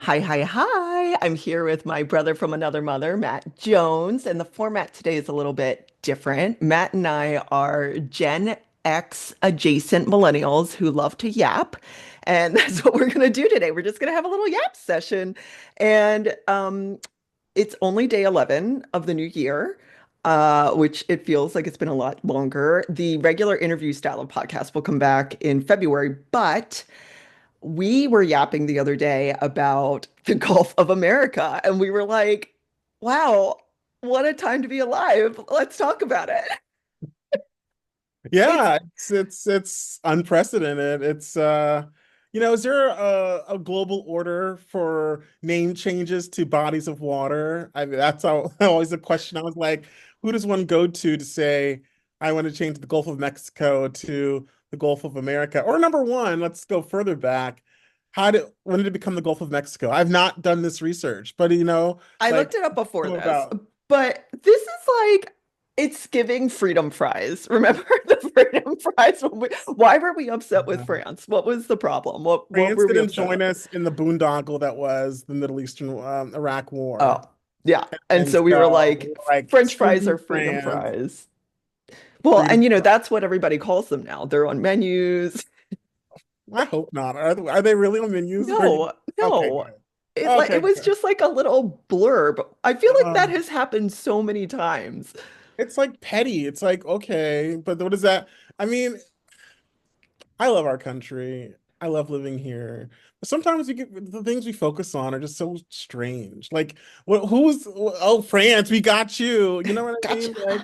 Hi, hi, hi. I'm here with my brother from another mother, Matt Jones, and the format today is a little bit different. Matt and I are Gen X adjacent millennials who love to yap, and that's what we're going to do today. We're just going to have a little yap session. And it's only day 11 of the new year. Which it feels like it's been a lot longer. The regular interview style of podcast will come back in February, but we were yapping the other day about the Gulf of America, and we were like, wow, what a time to be alive. Let's talk about it. It's Yeah, it's unprecedented. Is there a global order for name changes to bodies of water? I mean, that's always a question. I was like, who does one go to say, I want to change the Gulf of Mexico to the Gulf of America? Or number one, let's go further back. When did it become the Gulf of Mexico? I've not done this research, but I like looked it up before come this, about. but this is like it's giving freedom fries. Remember the freedom fries? Why were we upset with France? What was the problem? What France were we didn't upset join with? us in the boondoggle that was the Middle Eastern Iraq Oh, War. yeah. And And so we were so like, we're like, French screw fries are you, freedom France, fries. Well, freedom. and that's what everybody calls them now. They're on menus. I hope not. Are they really on menus? No, Okay, no. good. It Okay, was good. just like a little blurb. I feel like that Um, has happened so many times. it's like petty. It's like, okay, but what is that? I mean, I love our country. I love living here. But sometimes we get the things we focus on are just so strange. Like, oh, France, we got you. You know what I Gotcha. mean? Like,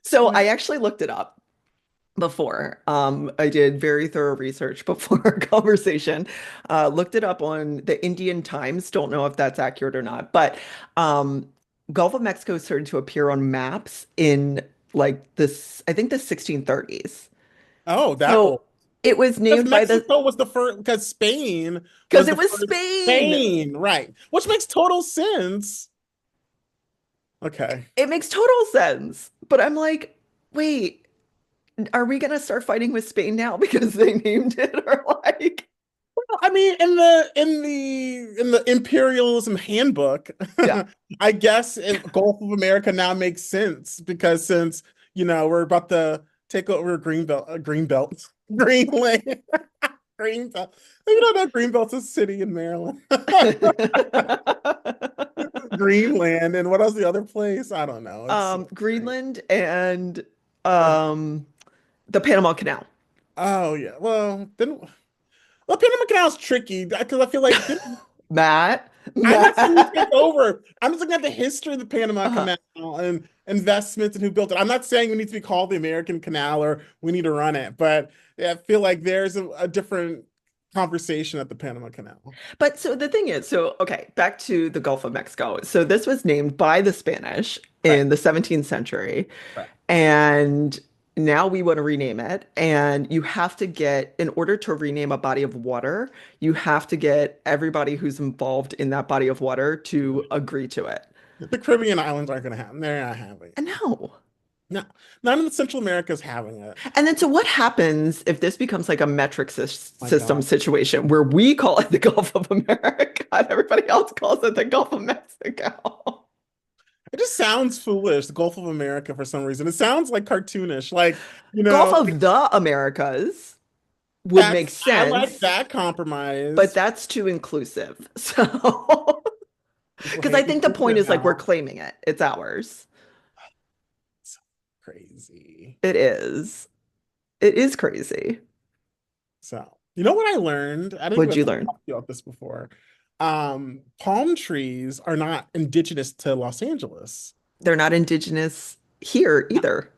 So like I actually looked it up before. I did very thorough research before our conversation. Looked it up on the Indian Times. Don't know if that's accurate or not, but um, Gulf of Mexico started to appear on maps in like this, I think the 1630s. oh, that old. So it was Because named by the Mexico was the first, because Spain because was it the was first. Spain. Spain, right? Which makes total sense. Okay. It makes total sense. But I'm like, wait, are we gonna start fighting with Spain now because they named it? Or like, Well, I mean, in the imperialism handbook, yeah. I guess Gulf of America now makes sense because since we're about to take over Greenbelt, Greenland, Greenbelt. You don't know Greenbelt's a city in Maryland. Greenland, and what was the other place? I don't know. It's great. Greenland and um, the Panama Canal. Oh yeah. Well, Panama Canal's tricky because I feel like Matt, I'm not saying we take Matt. over. I'm just looking at the history of the Panama Uh, Canal and investments and who built it. I'm not saying we need to be called the American Canal or we need to run it, but yeah, I feel like there's a different conversation at the Panama Canal. but so the thing is, so okay, back to the Gulf of Mexico. So this was named by the Spanish Right. in the 17th century, Right. and now we want to rename it. And you have to get, in order to rename a body of water, you have to get everybody who's involved in that body of water to agree to it. The Caribbean islands aren't going to happen. They're not having it. And no. No, none of the Central America is having it. And then, so what happens if this becomes like a metric My system God. situation where we call it the Gulf of America and everybody else calls it the Gulf of Mexico? It just sounds foolish, the Gulf of America for some reason. It sounds like cartoonish. Gulf of the Americas would make I like sense, that but compromise. that's too inclusive. So, People because I hate think the point inclusive is like we're now. claiming it, it's ours. So crazy. It is. It is crazy. So, you know what I learned? I didn't What'd even you learn? talk to you about this before. Palm trees are not indigenous to Los Angeles. They're not indigenous here either.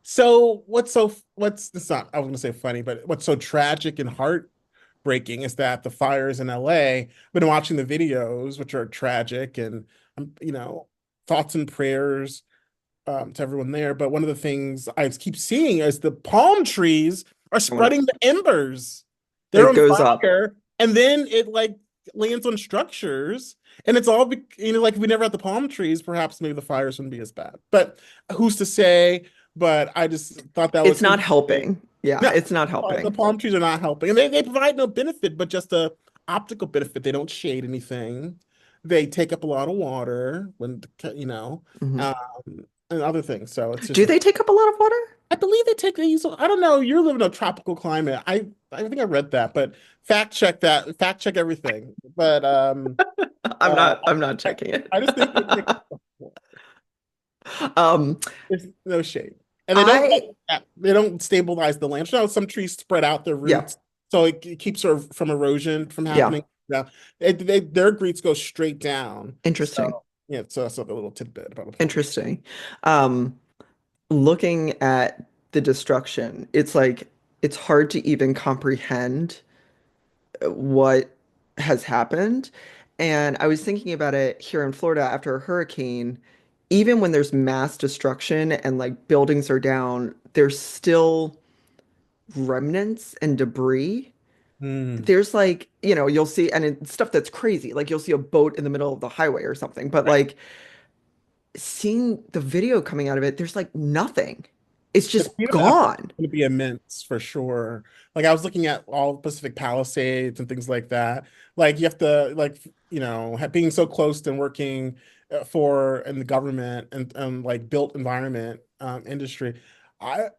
So what's this not I was gonna say funny, but what's so tragic and heartbreaking is that the fires in LA, I've been watching the videos, which are tragic, and thoughts and prayers to everyone there. But one of the things I keep seeing is the palm trees are I want to, spreading the embers. They're it on goes up. fire, and then it like lands on structures. And it's all, like if we never had the palm trees, perhaps maybe the fires wouldn't be as bad. But who's to say? But I just thought that It's was not interesting. helping. Yeah, No, it's not the helping. palm trees are not helping. And they provide no benefit, but just a optical benefit. They don't shade anything. They take up a lot of water when, you know, Hmm. um, and other things. So it's just Do a, they take up a lot of water? I believe they use, I don't know, you're living in a tropical climate. I think I read that, but fact check that, fact check everything. But uh, I'm not I, checking it. I just think they take, Um, there's no shade. And I they don't stabilize the land. So some trees spread out their yeah, roots, so it keeps her from erosion from yeah, happening. Yeah, their roots go straight down. So interesting. yeah, so that's like a little tidbit about the polar. Interesting. Um, Looking at the destruction, it's like it's hard to even comprehend what has happened. And I was thinking about it here in Florida after a hurricane, even when there's mass destruction and like buildings are down, there's still remnants and debris. Hmm. There's like, you'll see, and it's stuff that's crazy. Like you'll see a boat in the middle of the highway or something, but Right. like seeing the video coming out of it, there's like nothing. It's The just cleanup effort gone. is going to be immense for sure. Like I was looking at all Pacific Palisades and things like that. Like you have to like being so close and working for in the government and like built environment industry. I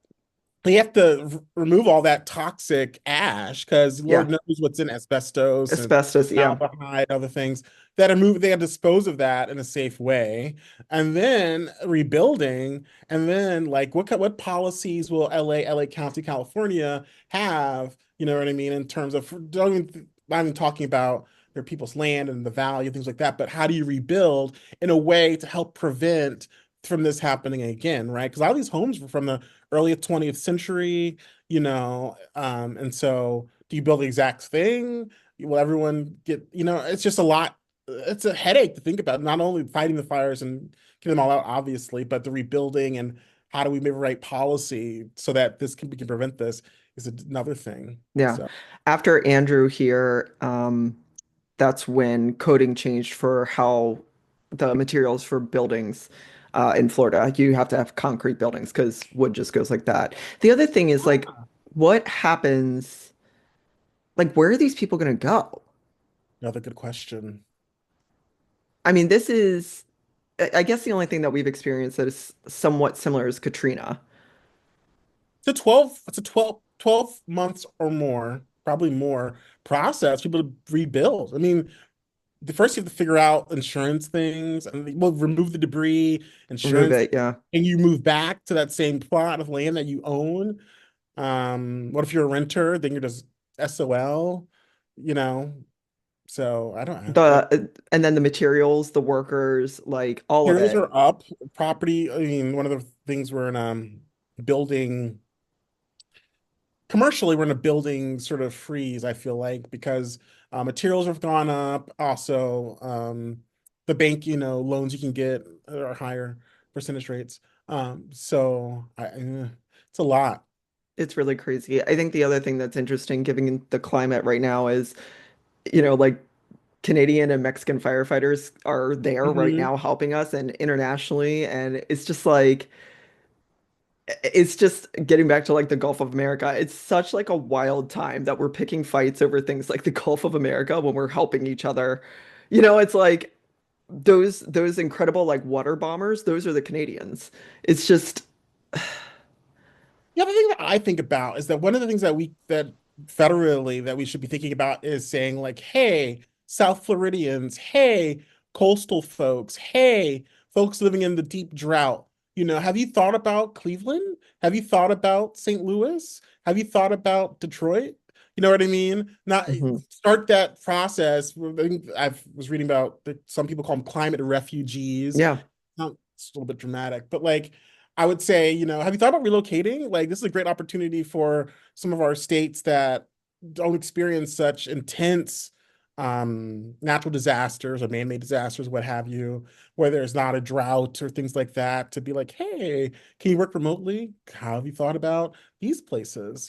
They have to remove all that toxic ash because Lord Yeah. knows what's in asbestos and Asbestos. Yeah. formaldehyde, other things that are moved. They have to dispose of that in a safe way, and then rebuilding. And then, like, what policies will LA County, California have? You know what I mean? In terms of not even talking about their people's land and the value, things like that, but how do you rebuild in a way to help prevent from this happening again, right? Because a lot of these homes were from the early 20th century, and so do you build the exact thing? Will everyone get, it's just a lot. It's a headache to think about, not only fighting the fires and getting them all out, obviously, but the rebuilding and how do we make the right policy so that we can prevent this is another thing. Yeah. So, After Andrew here, that's when coding changed for how the materials for buildings in Florida. You have to have concrete buildings because wood just goes like that. The other thing is like, what happens? Like, where are these people going to go? another good question. I mean, this is, I guess the only thing that we've experienced that is somewhat similar is Katrina. It's a 12 months or more, probably more process people to rebuild. I mean, the first you have to figure out insurance things and well, remove the debris, Remove insurance, it. Yeah. and you move back to that same plot of land that you own. What if you're a renter? Then you're just SOL, you know? So I don't know. And then the materials, the workers, like all of Materials it. are up. Property, I mean, one of the things we're in building commercially, we're in a building sort of freeze, I feel like, because materials have gone up. Also, the bank, loans you can get are higher percentage rates. It's a lot. It's really crazy. I think the other thing that's interesting, given the climate right now, is, like Canadian and Mexican firefighters are there right Hmm. now helping us and internationally. And it's just like, it's just getting back to like the Gulf of America. It's such like a wild time that we're picking fights over things like the Gulf of America when we're helping each other. It's like those incredible like water bombers, those are the Canadians. It's just, The other thing that I think about is that one of the things that federally that we should be thinking about is saying like, hey, South Floridians, hey, coastal folks, hey, folks living in the deep drought, have you thought about Cleveland? Have you thought about St. Louis? Have you thought about Detroit? You know what I mean? Not Mhm. start that process. I was reading about some people call them climate refugees. Yeah. It's a little bit dramatic, but like I would say, have you thought about relocating? Like, this is a great opportunity for some of our states that don't experience such intense natural disasters or man-made disasters, what have you, where there's not a drought or things like that, to be like, hey, can you work remotely? How have you thought about these places,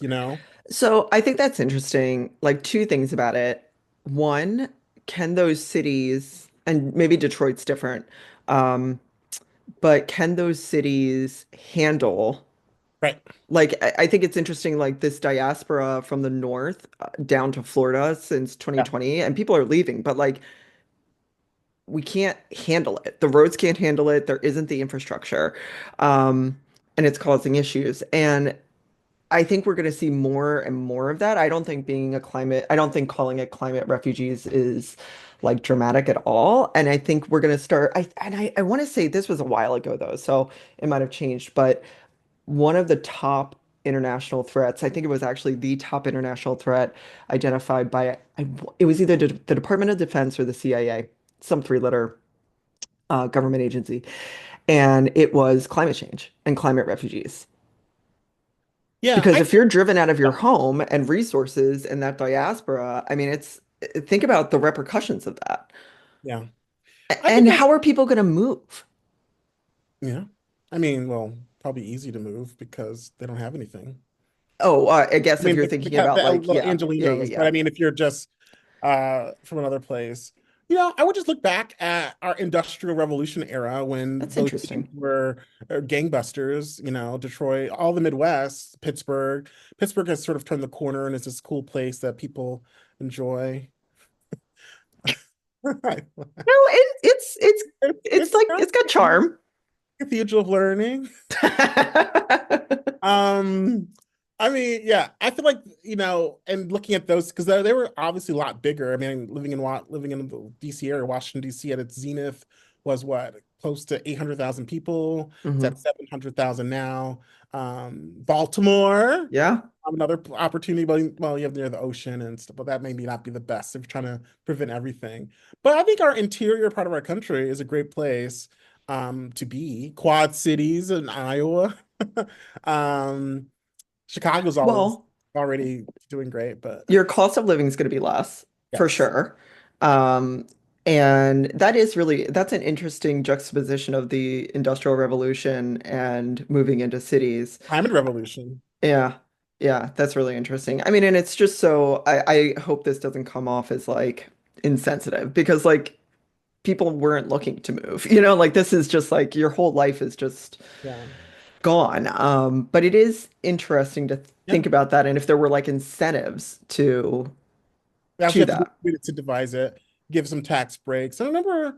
So I think that's interesting. Like two things about it. One, can those cities, and maybe Detroit's different, but can those cities handle Right. Like, I think it's interesting, like this diaspora from the north down to Florida since Yeah. 2020, and people are leaving, but like we can't handle it. The roads can't handle it. There isn't the infrastructure, um, and it's causing issues. And I think we're going to see more and more of that. I don't think calling it climate refugees is like dramatic at all. And I think we're going to start, I want to say this was a while ago though, so it might have changed, but one of the top international threats, I think it was actually the top international threat identified by, it was either the Department of Defense or the CIA, some three-letter government agency, and it was climate change and climate refugees. Yeah, Because I if you're driven out of your home and resources in that diaspora, I mean, think about the repercussions of that. yeah. I think And that's how are people going to move? yeah. I mean, well, probably easy to move because they don't have anything. Oh, I guess I if mean, you're the, thinking ca- about the like, little yeah, Angelinos, but yeah. I mean, if you're just from another place, I would just look back at our Industrial Revolution era when That's those cities interesting. were gangbusters, Detroit, all the Midwest, Pittsburgh. Pittsburgh has sort of turned the corner and is this cool place that people enjoy. No, it's It's like it's got charm. cathedral of learning. Um, I mean, yeah, I feel like, and looking at those because they were obviously a lot bigger. I mean, living in the DC area, Washington DC at its zenith was what, close to 800,000 people. It's at Hmm. 700,000 now. Baltimore, Yeah. another opportunity, but well, you have near the ocean and stuff, but that may not be the best if you're trying to prevent everything. But I think our interior part of our country is a great place to be. Quad cities in Iowa. Um, Chicago's Well, already doing great, but your cost of living is going to be less for yes, sure. Um, and that's an interesting juxtaposition of the Industrial Revolution and moving into cities. climate revolution. Yeah. Yeah, that's really interesting. I mean, and it's just so I hope this doesn't come off as like insensitive because like people weren't looking to move. Like this is just like your whole life is just Yeah, gone. But it is interesting to yeah. think about that and if there were like incentives We actually to have to that. we to devise it, give some tax breaks. I remember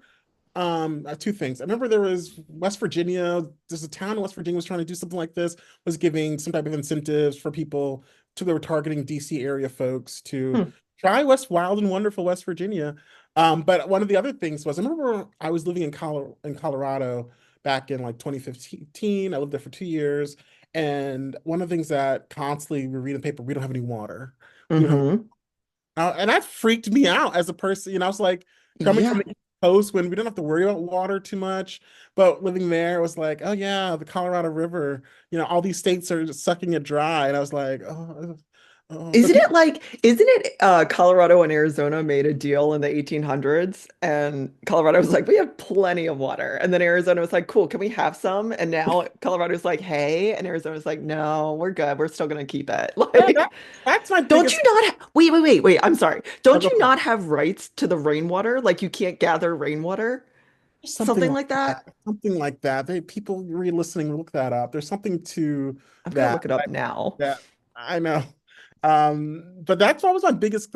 two things. I remember there was West Virginia, there's a town in West Virginia was trying to do something like this, was giving some type of incentives for people to they were targeting DC area folks to Hmm. try Wild and Wonderful West Virginia. But one of the other things was I remember I was living in Colorado back in like 2015. I lived there for 2 years. And one of the things that constantly we read in the paper, we don't have any water. We don't have Hmm. and that freaked me out as a person. I was like coming from Yeah. the East Coast when we don't have to worry about water too much, but living there it was like, oh yeah, the Colorado River. All these states are just sucking it dry, and I was like, but people, Isn't it Colorado and Arizona made a deal in the 1800s and Colorado was like, we have plenty of water. And then Arizona was like, cool, can we have some? And now Colorado's like, hey, and Arizona's like, no, we're good. We're still gonna keep it. yeah, Like, that's my don't you biggest. not ha wait, I'm sorry. I'll Don't go you for it. not have rights to the rainwater? Like you can't gather rainwater? Something Something like like that. that? Something like that. People re-listening look that up. There's something to I'm gonna that. look it up now. That I know. But that's always my biggest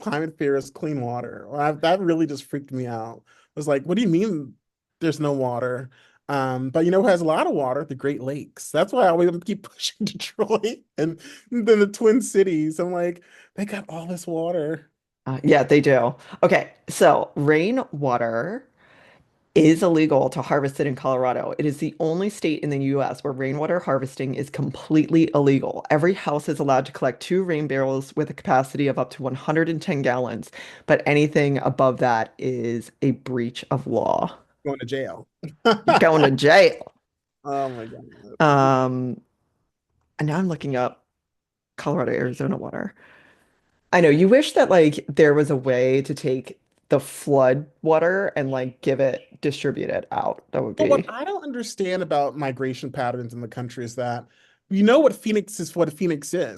climate fear is clean water. That really just freaked me out. I was like, what do you mean there's no water? But you know who has a lot of water? The Great Lakes. That's why I always keep pushing Detroit and then the Twin Cities. I'm like, they got all this water. Yeah, they do. Okay, so rainwater is illegal to harvest it in Colorado. It is the only state in the US where rainwater harvesting is completely illegal. Every house is allowed to collect two rain barrels with a capacity of up to 110 gallons, but anything above that is a breach of law. Going to jail. You're going to jail. Oh my God. Um, and now I'm looking up Colorado, Arizona water. I know you wish that like there was a way to take the flood water and like distribute it out. That would But what be I don't understand about migration patterns in the country is that we know what Phoenix is.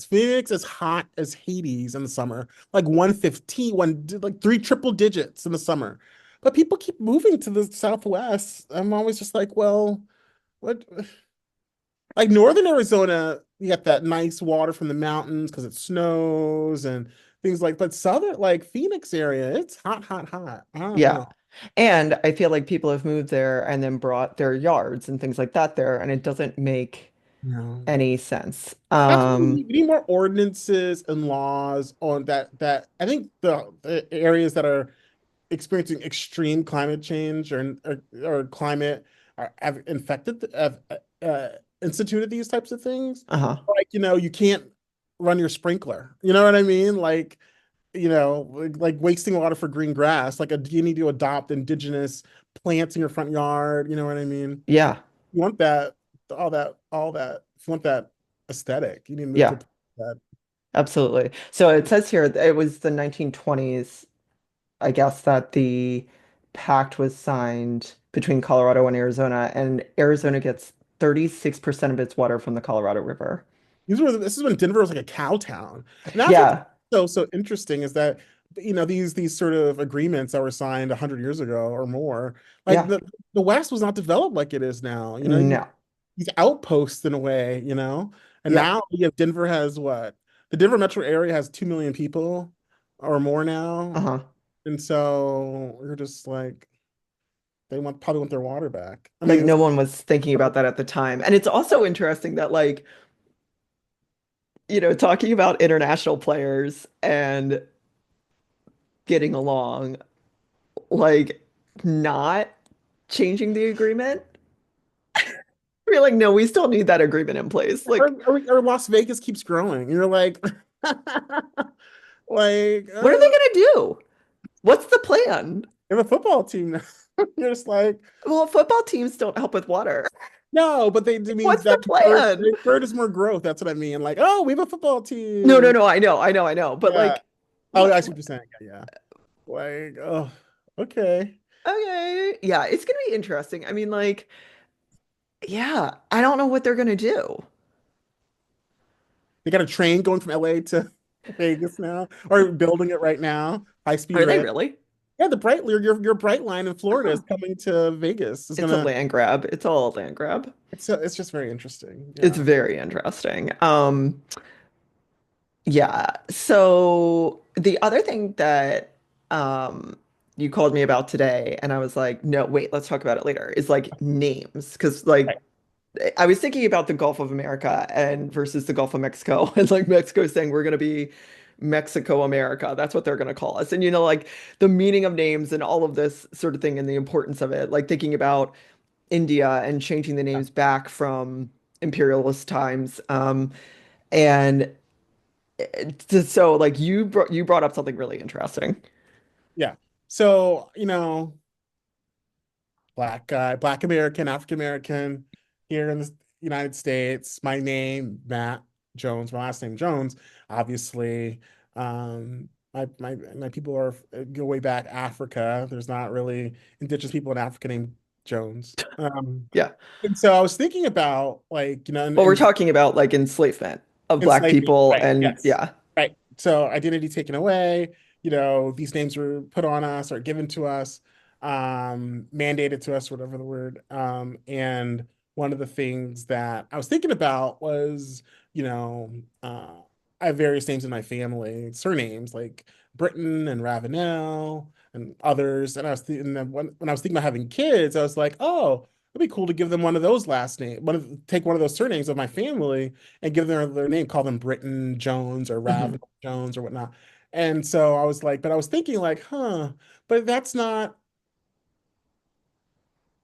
Phoenix is hot as Hades in the summer, like 115, like three triple digits in the summer. But people keep moving to the Southwest. I'm always just like, well, what? like northern Arizona, you get that nice water from the mountains because it snows and things like, but southern, like Phoenix area, it's hot, hot, hot. I don't Yeah. know. And I feel like people have moved there and then brought their yards and things like that there, and it doesn't make No. any sense. That's what we need more ordinances and laws on that I think the areas that are experiencing extreme climate change or climate have uh, instituted these types of things. Uh-huh. Like, you can't run your sprinkler. You know what I mean? Like, like wasting water for green grass. Like, you need to adopt indigenous plants in your front yard. You know what I mean? Yeah. You want that, all that. If you want that aesthetic, you need to move Yeah. to that. Absolutely. So it says here that it was the 1920s, I guess, that the pact was signed between Colorado and Arizona gets 36% of its water from the Colorado River. This is when Denver was like a cow town. And that's what's Yeah. so interesting is that these sort of agreements that were signed 100 years ago or more, like Yeah. the West was not developed like it is now. No. These outposts in a way, and Yeah. now Denver has what? The Denver metro area has 2 million people or more now. Uh-huh. And so we're just like they probably want their water back. I Like mean, no one was thinking about that at the time. And it's also interesting that like, talking about international players and getting along, like not changing the agreement. We're like, no, we still need that agreement in place. Like, or Las Vegas keeps growing. You're like, like, what are they gonna do? What's the plan? you have a football team now. You're just like, Well, football teams don't help with water. no, but they mean What's the that plan? encourages more growth. That's what I mean. Like, oh, we have a football No, no, team. no. I know. But Yeah. like, Oh, what? I see what you're saying. Yeah. Like, oh, okay. Okay, yeah, it's gonna be interesting. I mean, like, yeah, I don't know what they're gonna do. They got a train going from LA to Vegas now, or building it right now. High speed Are they rail. really? Yeah, the your bright line in Florida is Oh, coming to Vegas. it's a land grab. It's all a land grab. It's just very interesting. It's Yeah. very interesting. Yeah. So the other thing that um you called me about today, and I was like, no, wait, let's talk about it later, is like names. Because like Right. I was thinking about the Gulf of America and versus the Gulf of Mexico, and like Mexico saying we're gonna be Mexico America. That's what they're gonna call us. And like the meaning of names and all of this sort of thing and the importance of it, like thinking about India and changing the names back from imperialist times. And so like you brought up something really interesting. Yeah. So, black guy, black American, African American here in the United States. My name, Matt Jones, my last name Jones. Obviously, my people go way back Africa. There's not really indigenous people in Africa named Jones. Yeah. And so I was thinking about like, Well, we're talking about like enslavement of black enslavement, people right? and Yes. yeah. Right. So identity taken away, these names were put on us or given to us, mandated to us, whatever the word. And one of the things that I was thinking about was, you know, uh, I have various names in my family, surnames like Britton and Ravenel and others. And I was thinking that when I was thinking about having kids, I was like, oh, it'd be cool to give them one of those last names, take one of those surnames of my family and give them their name, call them Britton Jones or Mhm. Ravenel Jones or whatnot. And so I was like, but I was thinking like, but that's not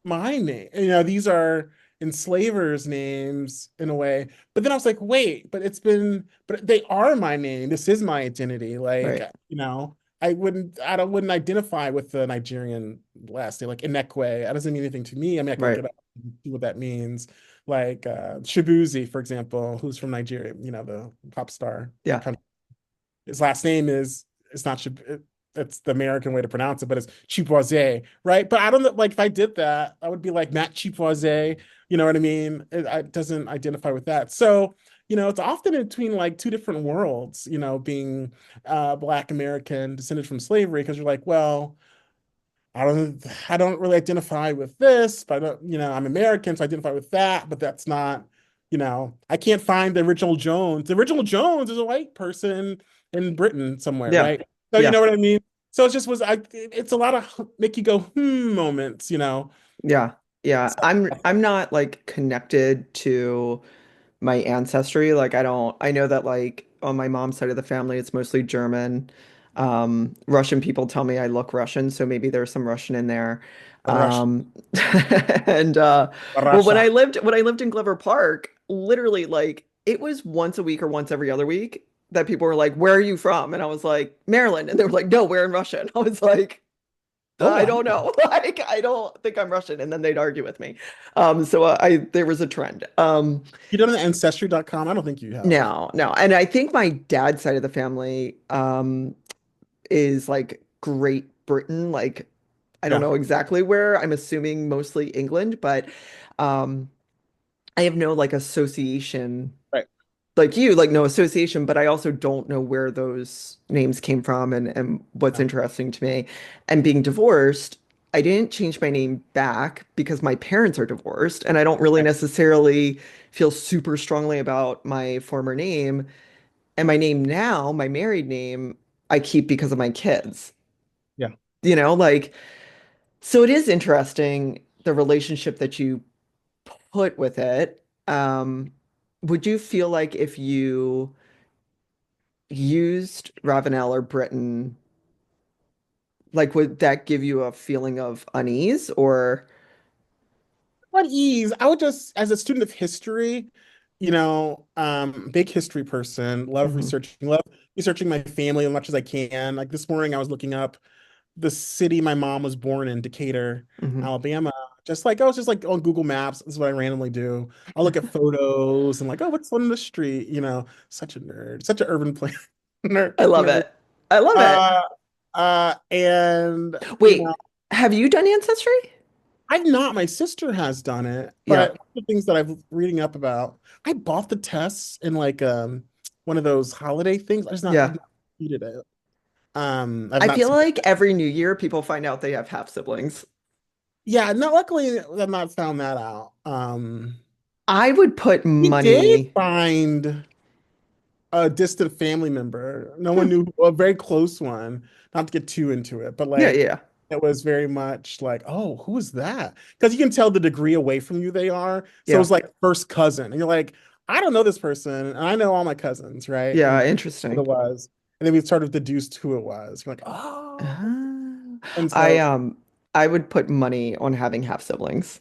my name. These are enslavers' names in a way. But then I was like, wait, but they are my name. This is my identity. Like, Right. I wouldn't identify with the Nigerian last name, like Inekwe. That doesn't mean anything to me. I mean, I can look Right. it up and see what that means. Like Shibuzi, for example, who's from Nigeria, the pop star. Yeah. His last name is it's not it's the American way to pronounce it, but it's Chipoise, right? But I don't know, like if I did that, I would be like Matt Chipoise. You know what I mean? It doesn't identify with that. So, it's often in between like two different worlds, being Black American descended from slavery, because you're like, well, I don't really identify with this, but I'm American, so I identify with that, but that's not, I can't find the original Jones. The original Jones is a white person in Britain somewhere, Yeah. right? So you Yeah. know what I mean? So it's a lot of make you go, moments. Yeah. Yeah. So, I'm not like connected to my ancestry. Like I know that like on my mom's side of the family it's mostly German. Russian people tell me I look Russian, so maybe there's some Russian in there. Rush, Um and well Russia. when I lived in Glover Park, literally like it was once a week or once every other week that people were like, "Where are you from?" And I was like, "Maryland." And they were like, "No, we're in Russia." And I was like, Oh I wow. don't know. Like, I don't think I'm Russian. And then they'd argue with me. So there was a trend. You done an ancestry.com? I don't think you have. No, no. And I think my dad's side of the family, is like Great Britain. Like, I don't Yeah. know exactly where. I'm assuming mostly England, but, um, I have no like association Right. like you, like no association, but I also don't know where those names came from and what's Yeah. interesting to me. And being divorced, I didn't change my name back because my parents are divorced, and I don't really Right. necessarily feel super strongly about my former name. And my name now, my married name, I keep because of my kids. Yeah. Like so it is interesting the relationship that you put with it. Would you feel like if you used Ravenel or Britain, like would that give you a feeling of unease or At ease. I would just, as a student of history, big history person, Mhm, love researching my family as much as I can. Like this morning, I was looking up the city my mom was born in, Decatur, mhm. Alabama. Just like I was just like on Google Maps. This is what I randomly do. I'll look at photos and like, oh, what's on the street? Such a nerd, such an urban planner nerd, I love nerd. it. I love it. Uh, and Wait, have you done Ancestry? I've not. My sister has done it, Yeah. but one of the things that I've reading up about, I bought the tests in like one of those holiday things. I've Yeah. not completed it. I've I not feel submitted like it. every new year people find out they have half siblings. Yeah, no, luckily I've not found that out. I would put We did money. find a distant family member. No one Hmm. knew, a very close one, not to get too into it, but Yeah, like yeah, it was very much like, oh, who is that? Because you can tell the degree away from you they are. So yeah. it's like first cousin. And you're like, I don't know this person, and I know all my cousins, right? Yeah, And what it interesting. was. And then we sort of deduced who it was. You're like, oh. Ah. And I so, I would put money on having half siblings.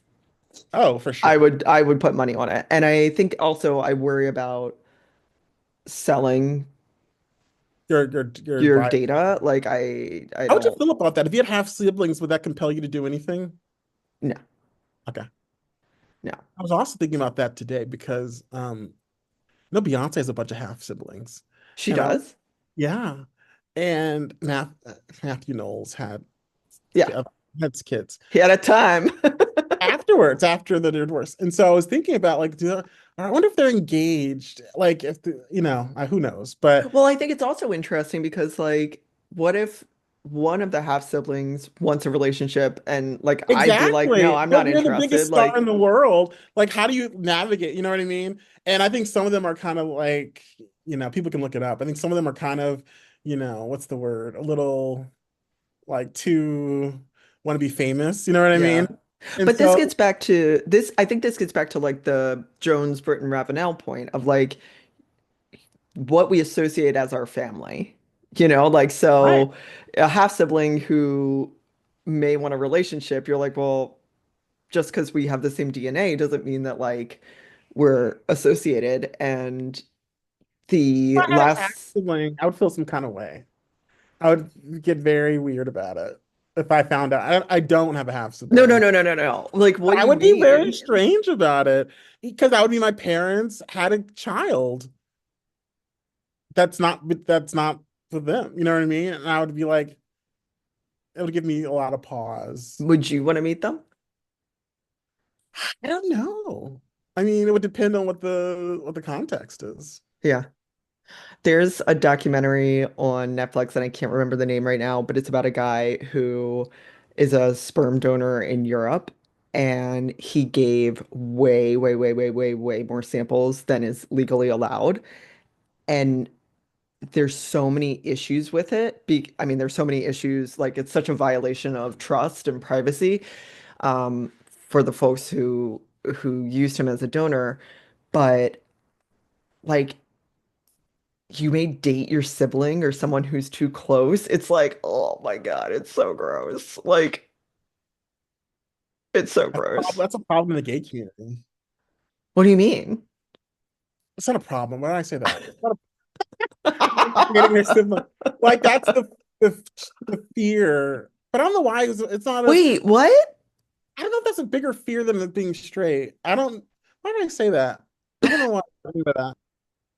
oh, for I sure. would I would put money on it. And I think also I worry about selling Your your advice. data. Like I How would you don't feel about that? If you had half siblings, would that compel you to do anything? no, Okay. no. I was also thinking about that today because no, Beyonce has a bunch of half siblings. She And does? yeah. And Matthew Knowles Yeah. had kids He had a time. afterwards, after the divorce. And so I was thinking about like, I wonder if they're engaged. Like if who knows? But Well, I think it's also interesting because like what if one of the half siblings wants a relationship and like I'd be like, no, exactly. I'm But not you're the biggest interested. star in Like, the world. Like, how do you navigate? You know what I mean? And I think some of them are kind of like, people can look it up. I think some of them are kind of, what's the word? A little like too want to be famous. You know what I mean? yeah. And But this so, gets back to this, I think this gets back to like the Jones, Britton, Ravenel point of like what we associate as our family. Like right. so a half sibling who may want a relationship, you're like, well, just because we have the same DNA doesn't mean that like we're associated. And If the I had a half last sibling, I would feel some kind of way. I would get very weird about it if I found out. I don't have a half no, no, sibling. no, no, no, no. Like, what do I you would be very mean? strange about it because that would be my parents had a child. That's not for them. You know what I mean? And I would be like, it would give me a lot of pause. Would you want to meet them? I don't know. I mean, it would depend on what the context is. Yeah. There's a documentary on Netflix, and I can't remember the name right now, but it's about a guy who is a sperm donor in Europe. and he gave way, way, way, way, way, way more samples than is legally allowed. And there's so many issues with it. I mean, there's so many issues. Like, it's such a violation of trust and privacy for the folks who used him as a donor. But like, you may date your sibling or someone who's too close. It's like, oh my God, it's so gross. Like, it's so gross. That's a problem in the gay community. What do you mean? It's not a problem. Why did I say that? It's not dating their sibling. Like that's the the fear. But I don't know why it's not a. Wait, what? I don't know if that's a bigger fear than it being straight. I don't. Why did I say that? I don't know why I think about that.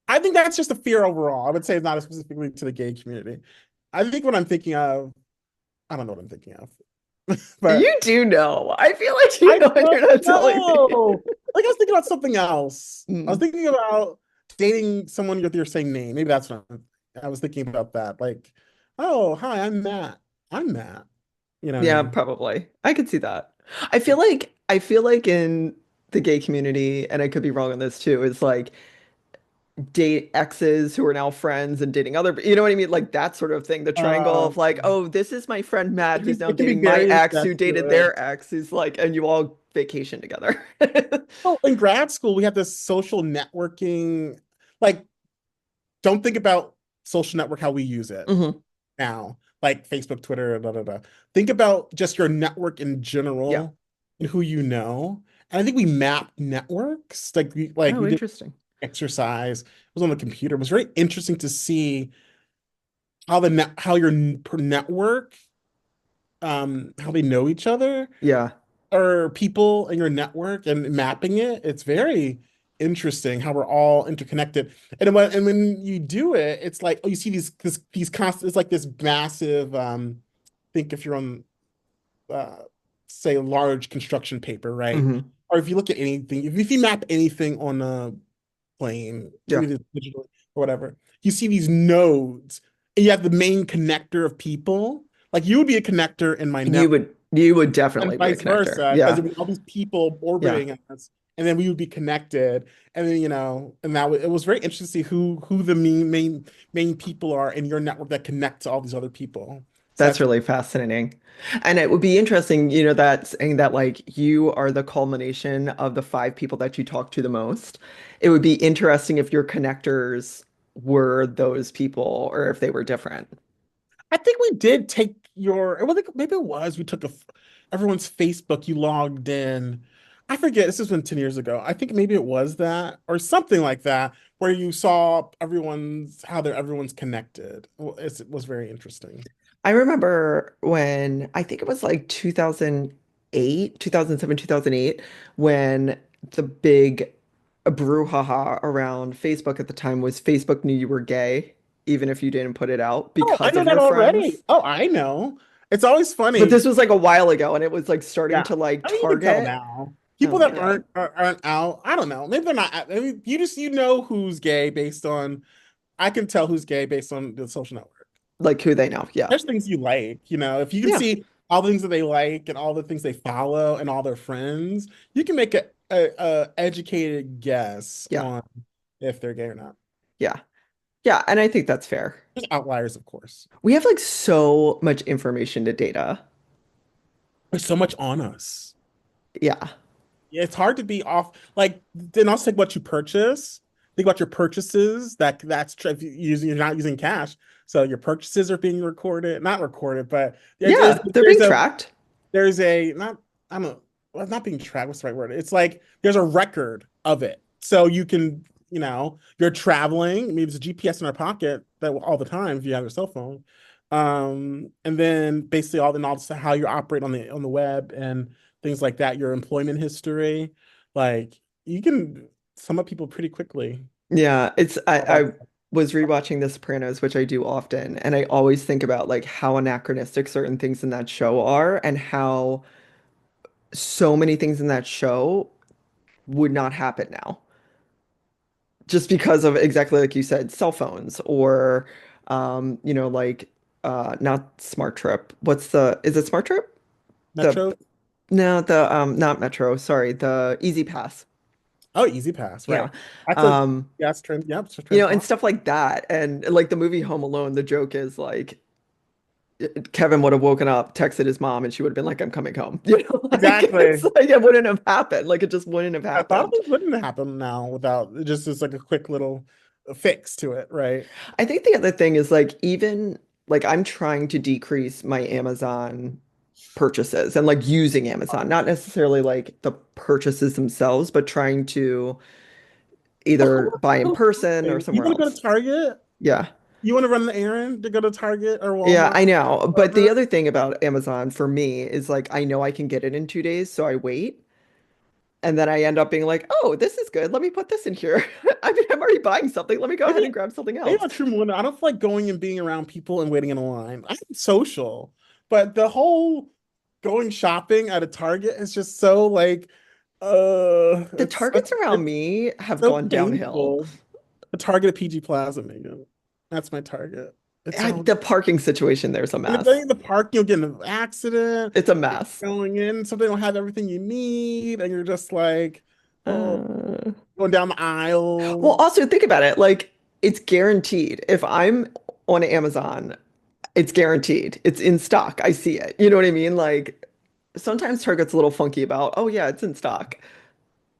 I think that's just a fear overall. I would say it's not specifically to the gay community. I think what I'm thinking of. I don't know what I'm thinking of, but You do know. I feel like you I know and don't you're not telling me. know. Like I was thinking about something else. I was Mm. thinking about dating someone with your same name. Maybe that's what I was thinking about that. Like, oh, hi, I'm Matt. I'm Matt. You know what I Yeah, mean? probably. I could see that. I feel like in the gay community, and I could be wrong on this too, is like date exes who are now friends and dating other, you know what I mean? Like that sort of thing. The triangle of like, oh, this is my friend Matt who's now It can be dating my very ex who dated their incestuous. ex who's like, and you all vacation together. Oh, in grad school, we had this social networking. Like, don't think about social network how we use it Hmm. now, like Facebook, Twitter, da da da. Think about just your network in Yeah. general and who you know. And I think we mapped networks. Like we Oh, did interesting. exercise. It was on the computer. It was very interesting to see how how your per network how they know each other Yeah, or people in your network and mapping it. It's very interesting how we're all interconnected. And when you do it, it's like oh, you see these constant. It's like this massive. Think if you're on uh, say a large construction paper, right? hmm, Or if you look at anything, if you map anything on a plane, yeah. either digitally or whatever, you see these nodes, and you have the main connector of people. Like you would be a connector in my You network would you would and definitely be a vice connector. versa, because Yeah, there would be all these people yeah. orbiting us, and then we would be connected. And then, and it was very interesting to see who the main people are in your network that connect to all these other people. So That's that's really fascinating. And it would be interesting, that saying that like you are the culmination of the five people that you talk to the most. It would be interesting if your connectors were those people or if they were different. I think we did take well, maybe it was we took everyone's Facebook, you logged in. I forget, this has been 10 years ago. I think maybe it was that or something like that, where you saw everyone's connected. Well, it was very interesting. I remember when I think it was like 2008, 2007, 2008, when the big brouhaha around Facebook at the time was Facebook knew you were gay, even if you didn't put it out Oh, I because know of that your already. friends. Oh, I know. It's always But funny. this was like a while ago and it was like starting Yeah. to like I mean, you can tell target. now. Oh People my that God. aren't out, I don't know. Maybe they're not. I mean, you know who's gay based on I can tell who's gay based on the social network. Like who they know. Yeah. There's things you like, if you can Yeah. see all the things that they like and all the things they follow and all their friends, you can make a educated guess Yeah. on if they're gay or not. Yeah. Yeah. And I think that's fair. There's outliers, of course. We have like so much information to data. There's so much on us. Yeah. Yeah, it's hard to be off. Like, then also think what you purchase. Think about your purchases. If you're not using cash, so your purchases are being recorded, not recorded, but Yeah. They're being tracked. there's a not I don't know, well, it's not being tracked. What's the right word? It's like there's a record of it, so you can you're traveling. Maybe there's a GPS in our pocket that all the time if you have your cell phone, and then basically all how you operate on the web and things like that, your employment history. Like you can sum up people pretty quickly. Yeah, it's All that I was rewatching The Sopranos, which I do often, and I always think about like how anachronistic certain things in that show are and how so many things in that show would not happen now. Just because of exactly like you said, cell phones or like not Smart Trip. Is it Smart Trip? The Metro. No, the not Metro, sorry, the Easy Pass. Oh, Easy Pass, Yeah. right. That's a Um, yes, trans, yep, it's a and transport. stuff like that. And like the movie Home Alone, the joke is like Kevin would have woken up, texted his mom, and she would have been like, I'm coming home. Like it's Exactly. like it wouldn't have happened. Like it just wouldn't have I thought happened. it wouldn't happen now without it just as like a quick little fix to it, right? I think the other thing is like even like I'm trying to decrease my Amazon purchases and like using Amazon, not necessarily like the purchases themselves, but trying to either buy in person or You somewhere want to go to else. Target? Yeah. You want to run the errand to go to Target or Yeah, Walmart, I know. But the wherever? other thing about Amazon for me is like I know I can get it in 2 days, so I wait. And then I end up being like, oh, this is good. Let me put this in here. I mean, I'm already buying something. Let me go Maybe ahead and grab something maybe else. a true millennial. I don't like going and being around people and waiting in a line. I'm social, but the whole going shopping at a Target is just so like The it's targets around it's me have so gone downhill. painful. The Target at PG Plaza, Megan. That's my Target. It's so The parking situation there's a and if mess. they in the park, you'll get in an accident. It's a You're mess. going in, so they don't have everything you need, and you're just like, oh, Uh, going down the well, aisle. also think about it. Like, it's guaranteed. If I'm on Amazon, it's guaranteed. It's in stock. I see it. You know what I mean? Like, sometimes Target's a little funky about, oh, yeah, it's in stock.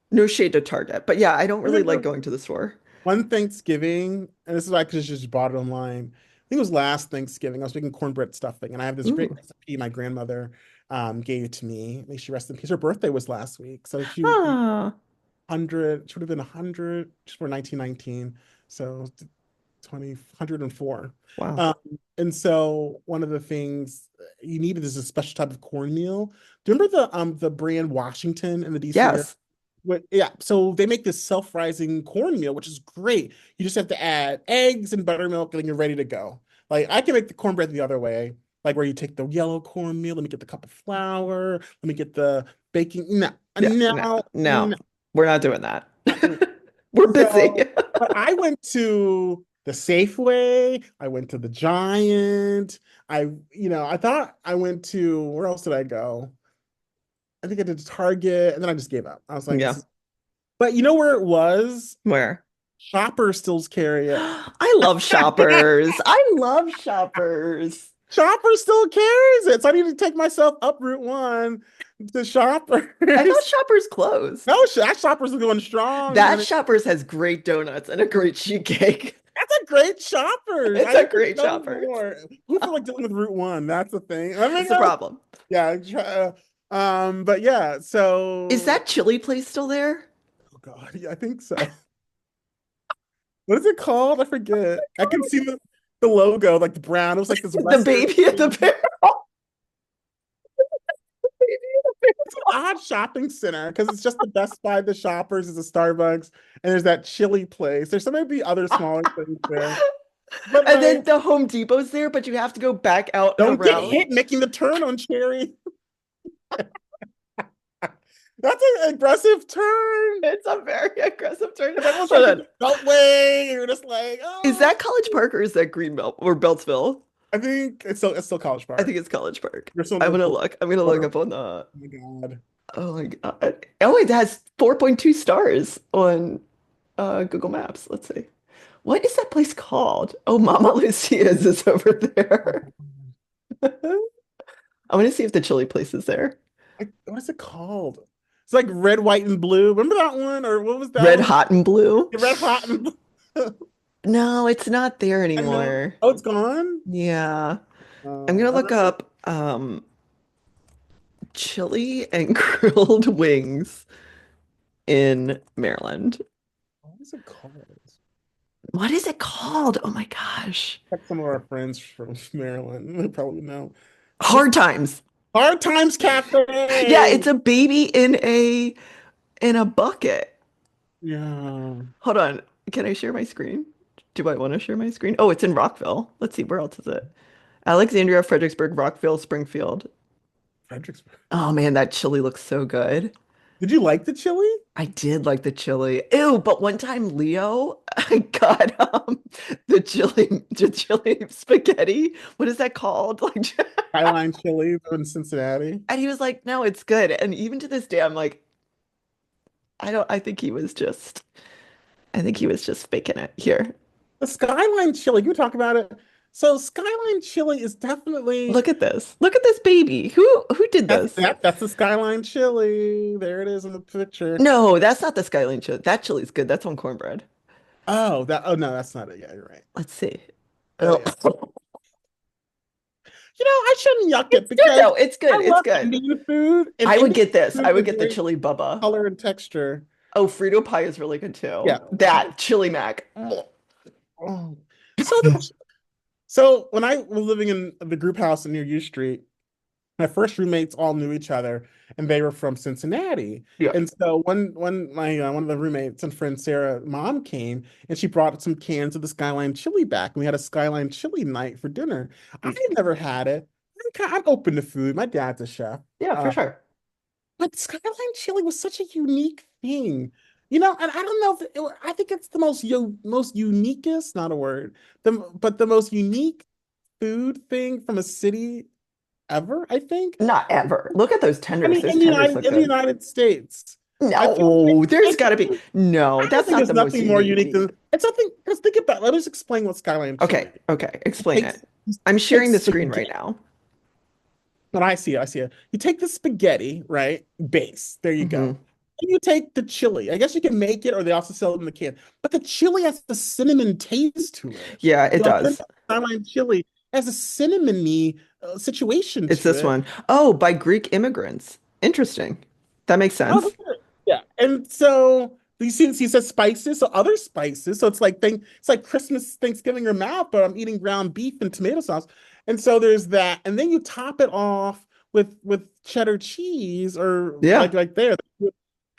No shade to Target. But yeah, I don't really like going to the store. One Thanksgiving, and this is why I just bought it online. I think it was last Thanksgiving. I was making cornbread stuffing, and I have this great Ooh. recipe my grandmother gave to me. May she rest in peace. Her birthday was last week, so she would be Ah, 100. She would have been 100. She's born 1919, so 20, 104. wow. Um, and so one of the things you needed is a special type of cornmeal. Do you remember the brand Washington in the DC area? Yes. Yeah, so they make this self-rising cornmeal, which is great. You just have to add eggs and buttermilk, and you're ready to go. Like I can make the cornbread the other way, like where you take the yellow cornmeal, let me get the cup of flour, let me get the baking. No, Yeah. No, no, no, no, we're not doing that. not doing it. We're busy. So, but I went to the Safeway, I went to the Giant. I thought I went to where else did I go? I think I did Target, and then I just gave up. I was like, this Yeah. is, but you know where it was? Where? Shoppers still carry it. I love shoppers. I love shoppers. Shoppers still carries it. So I need to take myself up Route 1 to I thought Shoppers. shoppers closed. No, that Shoppers is going strong, That honey. shoppers has great donuts and a great sheet cake. That's a great Shoppers. It's I a need to great go shoppers. more. Who feel like dealing with Route 1? That's the thing. Let me That's the go. problem. Yeah. But yeah, Is so that chili place still there? oh God, yeah, I think so. What is it called? I forget. I can see the logo, like the brown. It was like this The Western baby at the theme. barrel. It's an odd shopping center because it's just the Best Buy, the Shoppers, is a Starbucks, and there's that chili place. There's some maybe other smaller things there. But And like, then the Home Depot's there, but you have to go back out and don't get around. hit making the turn on Cherry. That's an aggressive turn. It's a very aggressive turn. Because everyone's trying Hold to take on. the beltway. You're just like, Is oh. that College Park or is that Greenbelt or Beltsville? I think it's still College I think Park. it's College Park. You're still I'm near gonna Fort look. I'm gonna look Porter. up on the. Oh my God. Oh my God. Oh, it has 4.2 stars on Google Maps. Let's see. What is that place called? Oh, Mama Lucia's is over there. I want to see if the chili place is there. What is it called? It's like red, white, and blue. Remember that one? Or what was that Red one? Hot and Blue? Red, hot, and blue. No, it's not there I know. anymore. Oh, it's gone? Yeah. I'm gonna I look remember. up chili and grilled wings in Maryland. What is it called? What is it called? Oh my gosh. Like some of our friends from Maryland. They probably know. Just Hard Times. Hard Times Yeah, Cafe. it's a baby in a bucket. Yeah. Hold on. Can I share my screen? Do I want to share my screen? Oh, it's in Rockville. Let's see, where else is it? Alexandria, Fredericksburg, Rockville, Springfield. Fredericksburg. Oh man, that chili looks so good. Did you like the chili? I did like the chili. Ew, but one time Leo I got the chili spaghetti. What is that called? Like Skyline Chili in Cincinnati. and he was like, "No, it's good." And even to this day I'm like, I think he was just faking it here. The Skyline Chili, can we talk about it? So Skyline Chili is definitely Look at this. Look at this baby. Who did this? that's the Skyline Chili. There it is in the picture. No, that's not the Skyline chili. That chili's good. That's on cornbread. Oh no, that's not it. Yeah, you're right. Let's see. Oh Oh. yeah. I shouldn't yuck it It's good because though. It's I good. It's love good. Indian food, and I would Indian get this. food I would is get the very chili bubba. color and texture. Oh, Frito pie is really good too. Yeah. That chili mac. Oh. So so when I was living in the group house near U Street, my first roommates all knew each other, and they were from Cincinnati. Yeah. And so one my one of the roommates and friend Sarah mom came, and she brought some cans of the Skyline Chili back, and we had a Skyline Chili night for dinner. I had never had it. I'm open to food. My dad's a chef. Yeah, for Uh, sure. but Skyline Chili was such a unique thing. And I don't know if I think it's the most uniquest, not a word, but the most unique food thing from a city ever, I think. Not ever. Look at those I tenders. mean, Those tenders look In the good. United States, I feel like No, there's got to be. No, I don't that's think not there's the most nothing more unique unique. than it's something. Let's think about. Let us explain what Skyline Okay, Chili is. okay. It Explain takes it. I'm sharing the screen right spaghetti. now. But I see it. You take the spaghetti, right? Base. There you go. Hmm. And you take the chili. I guess you can make it, or they also sell it in the can. But the chili has a cinnamon taste to it. Yeah, it The authentic does. Skyline chili has a cinnamony situation It's to this it. one. Oh, by Greek immigrants. Interesting. That makes Oh, sense. look at it. Yeah. And so you see, he says spices, so other spices. So it's like Christmas, Thanksgiving, or mouth, but I'm eating ground beef and tomato sauce. And so there's that. And then you top it off with cheddar cheese or Yeah. like there.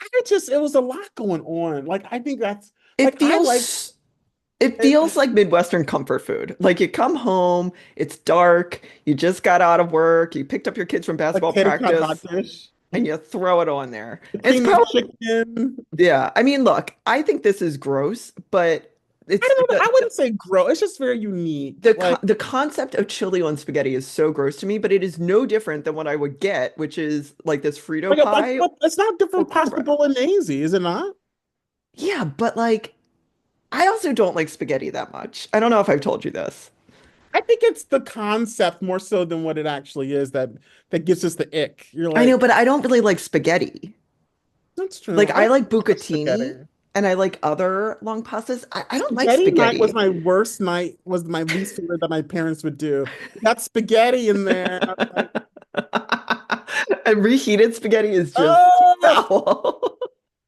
It was a lot going on. Like I think that's It I like feels it it, feels like Midwestern comfort food. Like you come home, it's dark, you just got out of work, you picked up your kids from like basketball tater tot hot practice, dish, and you throw it on there. the It's cream of probably, chicken. yeah. I mean, look, I think this is gross, but I it's don't know. I wouldn't say gross. It's just very unique. Like the concept of chili on spaghetti is so gross to me, but it is no different than what I would get, which is like this Frito pie but it's not or different pasta cornbread. bolognese, is it not? Yeah, but like I also don't like spaghetti that much. I don't know if I've told you this. I think it's the concept more so than what it actually is that gives us the ick. You're I know, but like, I don't really like spaghetti. that's true. Like I I don't like like bucatini spaghetti. and I like other long pastas. I don't like Spaghetti night was spaghetti. my worst night, was my least favorite that my parents would do. We got spaghetti in there. I was like, And reheated spaghetti is just oh, foul.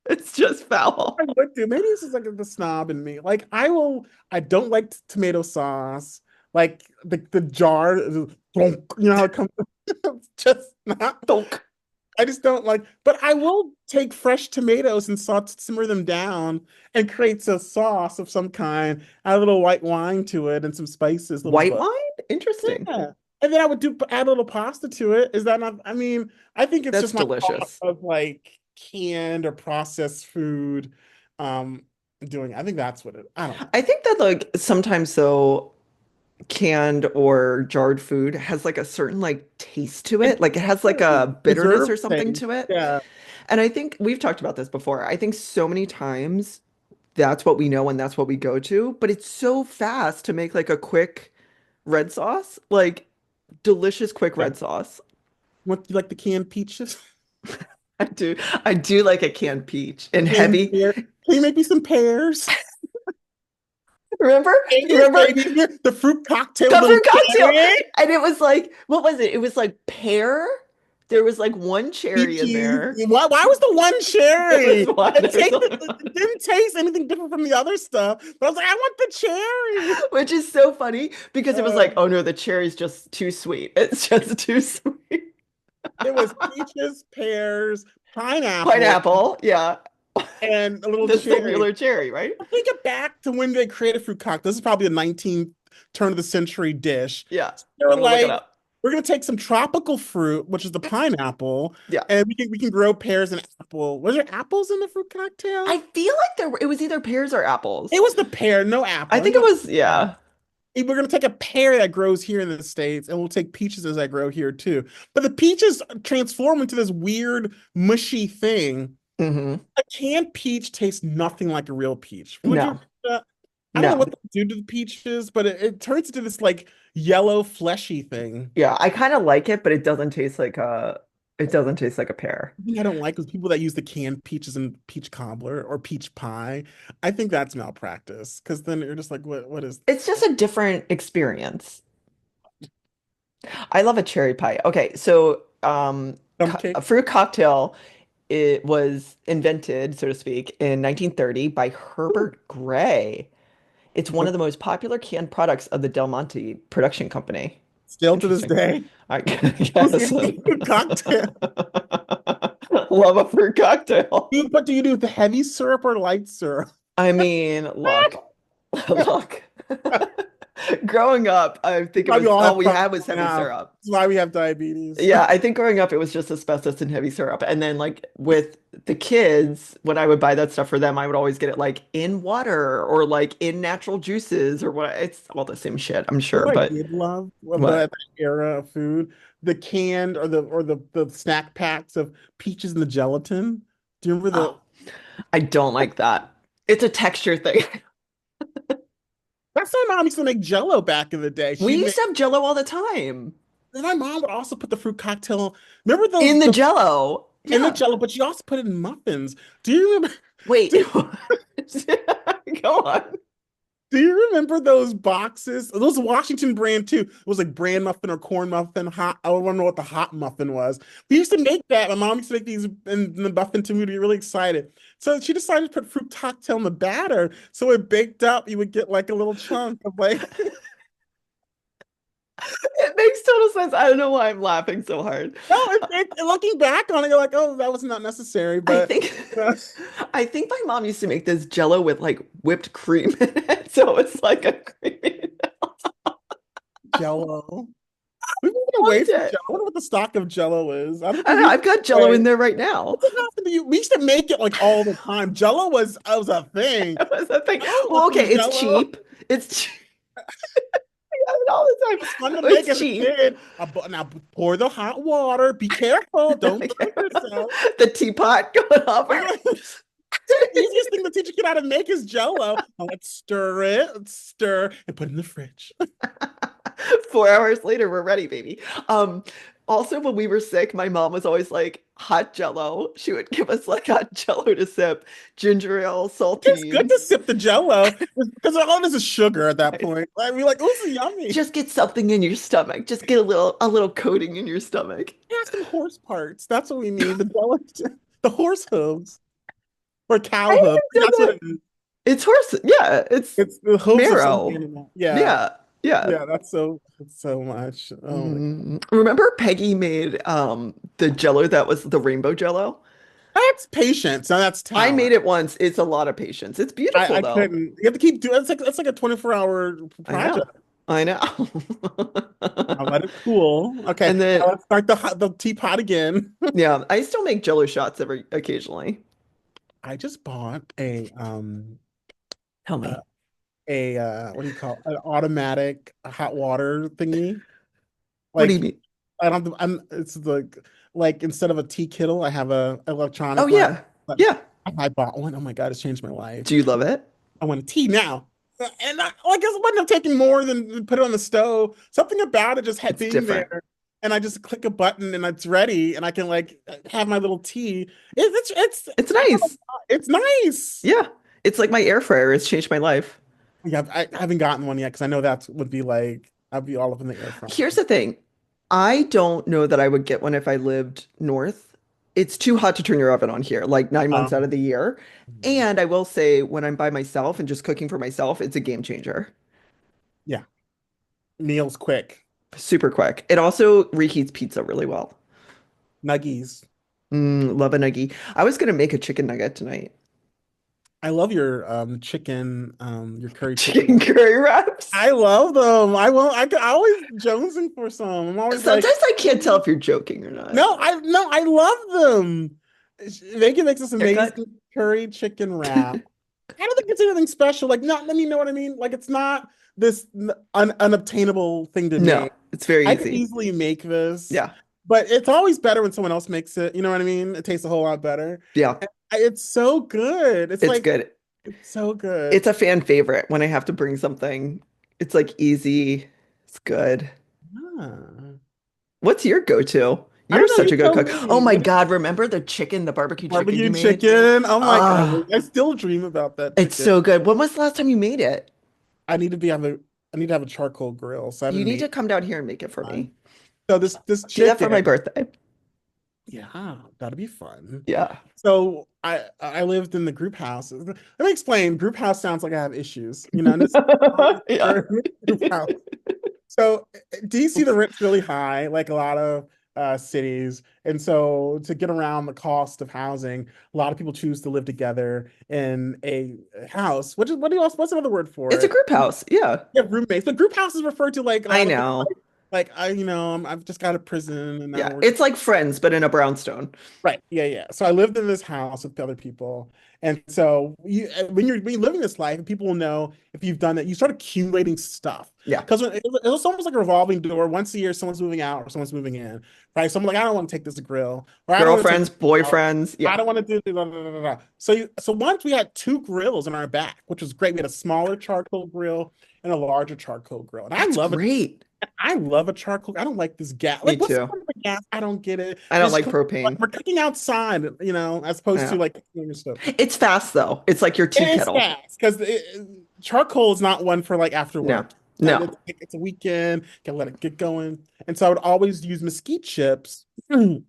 It's just foul. I would do. Maybe this is like the snob in me. Like I don't like tomato sauce. Like the jar, how it comes. It's just not. Donk. I just don't like, but I will take fresh tomatoes and simmer them down and create a sauce of some kind, add a little white wine to it and some spices, little White but wine? Interesting. yeah. And then I would add a little pasta to it. Is that not, I mean, I think it's That's just my thought delicious. of like canned or processed food I think that's what I don't know. I think that like sometimes though canned or jarred food has like a certain like taste to It it. Like it has like a bitterness preserve or something things. to it. Yeah. And I think we've talked about this before. I think so many times that's what we know and that's what we go to, but it's so fast to make like a quick red sauce, like delicious quick Yeah. red sauce. What do you like the canned peaches? I do. I do like a canned peach and Canned heavy. pear. Can you make me some pears? Remember? Mayonnaise, Remember baby. The fruit cocktail with the a little fruit cocktail? cherry, And it was like, what was it? It was like pear. There was like one cherry in peaches. there. Why was the one There was cherry? one. There was It didn't taste anything different from the other stuff. But I was like, I want the cherry. which is so funny because it was Uh, like, oh no, the cherry's just too sweet. It's just too sweet. it was peaches, pears, pineapple, Pineapple, yeah. and a little The cherry. singular cherry, right? I think it back to when they created fruit cocktail. This is probably a 19th turn of the century dish. Yeah. They were I'm gonna look it like, up. we're gonna take some tropical fruit, which is the pineapple, Yeah. and we can grow pears and apple. Was there apples in the fruit I cocktail? feel like it was either pears or It apples. was the pear, no I apple. think it was, yeah. We're gonna take a pear that grows here in the States, and we'll take peaches as that grow here too. But the peaches transform into this weird mushy thing. Hmm. A canned peach tastes nothing like a real peach. Would you? No, I don't know no. what they do to the peaches, but it turns into this like yellow fleshy thing. Yeah, I kind of like it, but it doesn't taste like a pear. The thing I don't like is people that use the canned peaches in peach cobbler or peach pie. I think that's malpractice because then you're just like, what is It's just a different experience. I love a cherry pie. Okay, so dump a cake? fruit cocktail, it was invented, so to speak, in 1930 by Ooh, Herbert Gray. It's one of nope. the most popular canned products of the Del Monte production company. Still to this Interesting. day. I Who's guess. eating a fruit cocktail? Love a fruit cocktail. But do you do the heavy syrup or light syrup? I mean, look, look. Growing up, I think it Why we was all all have we problems had was heavy now. syrup. That's why we have diabetes. Yeah, I think growing up it was just asbestos and heavy syrup. And then like with the kids, when I would buy that stuff for them, I would always get it like in water or like in natural juices or what. It's all the same shit, I'm You know sure. what I But did love what? that era of food? The canned or the snack packs of peaches and the gelatin. Do you remember the Oh, I don't like that. It's a texture thing. That's my mom used to make Jello back in the day. We She'd used make to have Jello all the time and my mom would also put the fruit cocktail. Remember those in the the Jello. in the Yeah. Jello, but she also put it in muffins. Do you remember? Wait. Do, Go on. do you remember those boxes? Those Washington brand too. It was like bran muffin or corn muffin. Hot. I don't know what the hot muffin was. We used to make that. My mom used to make these in the muffin too. We'd be really excited. So she decided to put fruit cocktail in the batter. So it baked up. You would get like a little chunk of like. It makes total sense. I don't know why I'm laughing so hard. No, looking back on it, you're like, oh, that was not necessary. I But think uh, I think my mom used to make this Jello with like whipped cream in it, so it's like a creamy. Jello. We've moved away Loved from it. Jello. I wonder what the stock of Jello is. I don't I think don't know. we I've got Jello right. in there right now. What's it happened to you? We used to make it like all the time. Jello was a thing. That was the thing. I don't Well, want okay, some it's Jello. cheap. It's cheap. I have it all the It was fun time. to make It's as a cheap. kid. Now pour the hot water. Be careful. Don't burn yourself. The teapot going off. The easiest thing to teach a kid how to make is Jello. Now let's stir it, let's stir, and put it in the fridge. 4 hours later, we're ready, baby. Um, Also, when we were sick, my mom was always like, hot Jello. She would give us like hot Jello to sip, ginger ale, It's good to saltines. sip the Jello because all this is sugar at that point. Like, we're like, oh, this is yummy. Just get something in your stomach. Just get a little coating in your stomach. Yeah, some horse parts. That's what we need. The Jello, the horse hooves or I cow hooves. haven't done That's what that. it is. It's horse. Yeah, it's It's the hooves of some marrow. animal. Yeah, Yeah, yeah. yeah. That's so much. Oh my God. Remember Peggy made the Jello that was the rainbow Jello? That's patience. Now that's I made talent. it once. It's a lot of patience. It's beautiful I though. couldn't. You have to keep doing. It's like a 24-hour I know. project. I know. I'll let it cool. Okay, And then now let's start the teapot again. yeah, I still make Jello shots every occasionally. I just bought Tell uh, me. what do you call it? An automatic hot water thingy. What do you Like mean? I don't. I'm. It's like instead of a tea kettle, I have a Oh electronic one. yeah. But Yeah. I bought one. Oh my God, it's changed my life. Do you love it? I want a tea now. And I guess it wouldn't have taken more than put it on the stove. Something about it just had It's being different. there. And I just click a button and it's ready, and I can like have my little tea. It's I don't know, nice. it's nice. Yeah. It's like my air fryer. It's changed my life. Yeah, I haven't gotten one yet because I know that would be like I'd be all up in the air fryer. Here's the thing. I don't know that I would get one if I lived north. It's too hot to turn your oven on here, like 9 months out Um, of the year. And I will say, when I'm by myself and just cooking for myself, it's a game changer. yeah, meals quick, Super quick. It also reheats pizza really well. nuggies. Love a nuggie. I was gonna make a chicken nugget tonight. I love your curry chicken. Chicken curry wraps. I love them. I won't. I always jonesing for some. I'm always like, Sometimes I can't tell if you're joking or not. no, I love them. Megan makes this They're good. amazing curry chicken wrap. I don't think it's anything special. Like, not, let me know what I mean. Like, it's not this unobtainable thing to No, make. it's very I could easy. easily make this, Yeah. but it's always better when someone else makes it. You know what I mean? It tastes a whole lot better. Yeah. It's so good. It's good. It's so good. It's a fan favorite when I have to bring something. It's like easy. It's good. Ah. What's your go-to? I You're don't know. such You a good tell cook. Oh me. my God, remember the barbecue chicken you Barbecue made? chicken. Oh my God. Ah, I still dream about that it's chicken. so good. When was the last time you made it? I need to be have a I need to have a charcoal grill. So I You haven't need made to come down here and make it for one. me. So this Do that for chicken, my birthday. yeah, that'd be fun. Yeah. So I lived in the group house. Let me explain. Group house sounds like I have issues, and this Yeah. group house. So DC, the Oops. rent's really high, like a lot of cities. And so to get around the cost of housing, a lot of people choose to live together in a house, which is what's another word for It's a it? group house. Yeah. Yeah, roommates. But group house is referred to like a I lot of people know. like I've just got a prison and now Yeah. we're It's like Friends, but in a brownstone. right. Yeah, yeah. So I lived in this house with other people. And so when you're living this life, people will know if you've done that, you start accumulating stuff. Yeah. Because it's almost like a revolving door. Once a year, someone's moving out or someone's moving in. Right. Someone like, I don't want to take this grill, or I don't want to take Girlfriends, this out. boyfriends. I Yeah. don't want to do blah, blah, blah, blah, blah. So once we had two grills in our back, which was great. We had a smaller charcoal grill and a larger charcoal grill. And That's great. I love a charcoal. I don't like this gas. Me Like, what's the too. point of the gas? I don't get it. I don't It's like cook, like, propane. we're cooking outside, as opposed to Yeah. like cooking your stuff. It's fast though. It's like your It tea is kettle. fast because charcoal is not one for like after No. work. No. It's a weekend. Can let it get going. And so I would always use mesquite chips when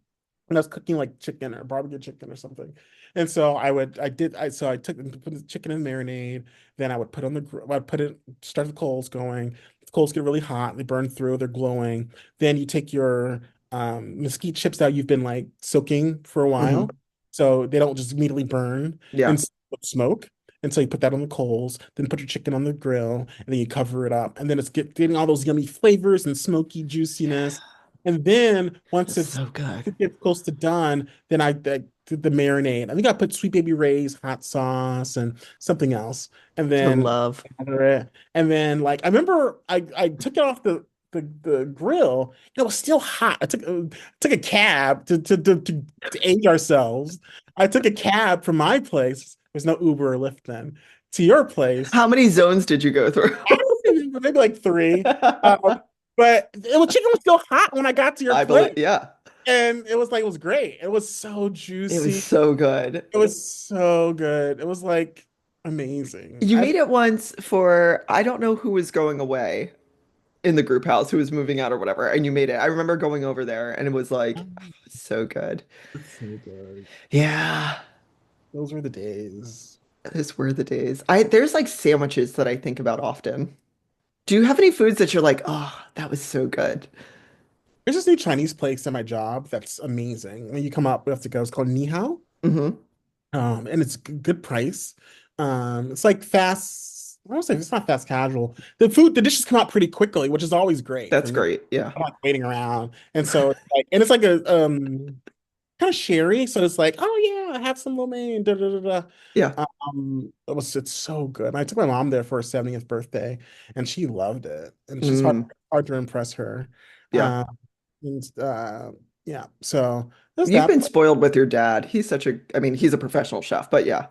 I was cooking like chicken or barbecue chicken or something. And so I took and put the chicken in marinade. Then I would put on the grill. I'd put it, start the coals going. The coals get really hot. They burn through. They're glowing. Then you take your mesquite chips that you've been like soaking for a while, Hmm. so they don't just immediately burn Yeah. and smoke. And so you put that on the coals, then put your chicken on the grill, and then you cover it up, and then it's getting all those yummy flavors and smoky juiciness. And then once It's so good. it gets close to done, then I did the marinade. I think I put Sweet Baby Ray's hot sauce and something else, and I then love. like I remember I took it off the grill. It was still hot. I took a cab to aid ourselves. I took a cab from my place. There's no Uber or Lyft then to your place. How many zones did you go through? I don't remember, maybe like three. But chicken was still hot when I got to your I believe, place. yeah. And it was great. It was so It was juicy. so good. It was so good. It was like amazing. You made it once for, I don't know who was going away in the group house, who was moving out or whatever, and you made it. I remember going over there and it was like, oh, so good. It's so good. Yeah, Those were the days. those were the days. There's like sandwiches that I think about often. Do you have any foods that you're like, oh, that was so good? There's this new Chinese place at my job that's amazing. When you come up, we have to go. It's called Ni Hao. Hmm. And it's good price. It's like fast. I don't say it's not fast casual. The dishes come out pretty quickly, which is always great for That's me. great. Yeah. I'm not waiting around, and so it's like a kind of sherry. So it's like, oh yeah, I have some lo mein. Da, da, da, Yeah. da. It's so good. And I took my mom there for her 70th birthday, and she loved it. And she's Mm, hard to impress her. yeah. Um, and yeah, so there's You've that. been spoiled with your dad. He's such a, I mean, he's a professional chef, but yeah.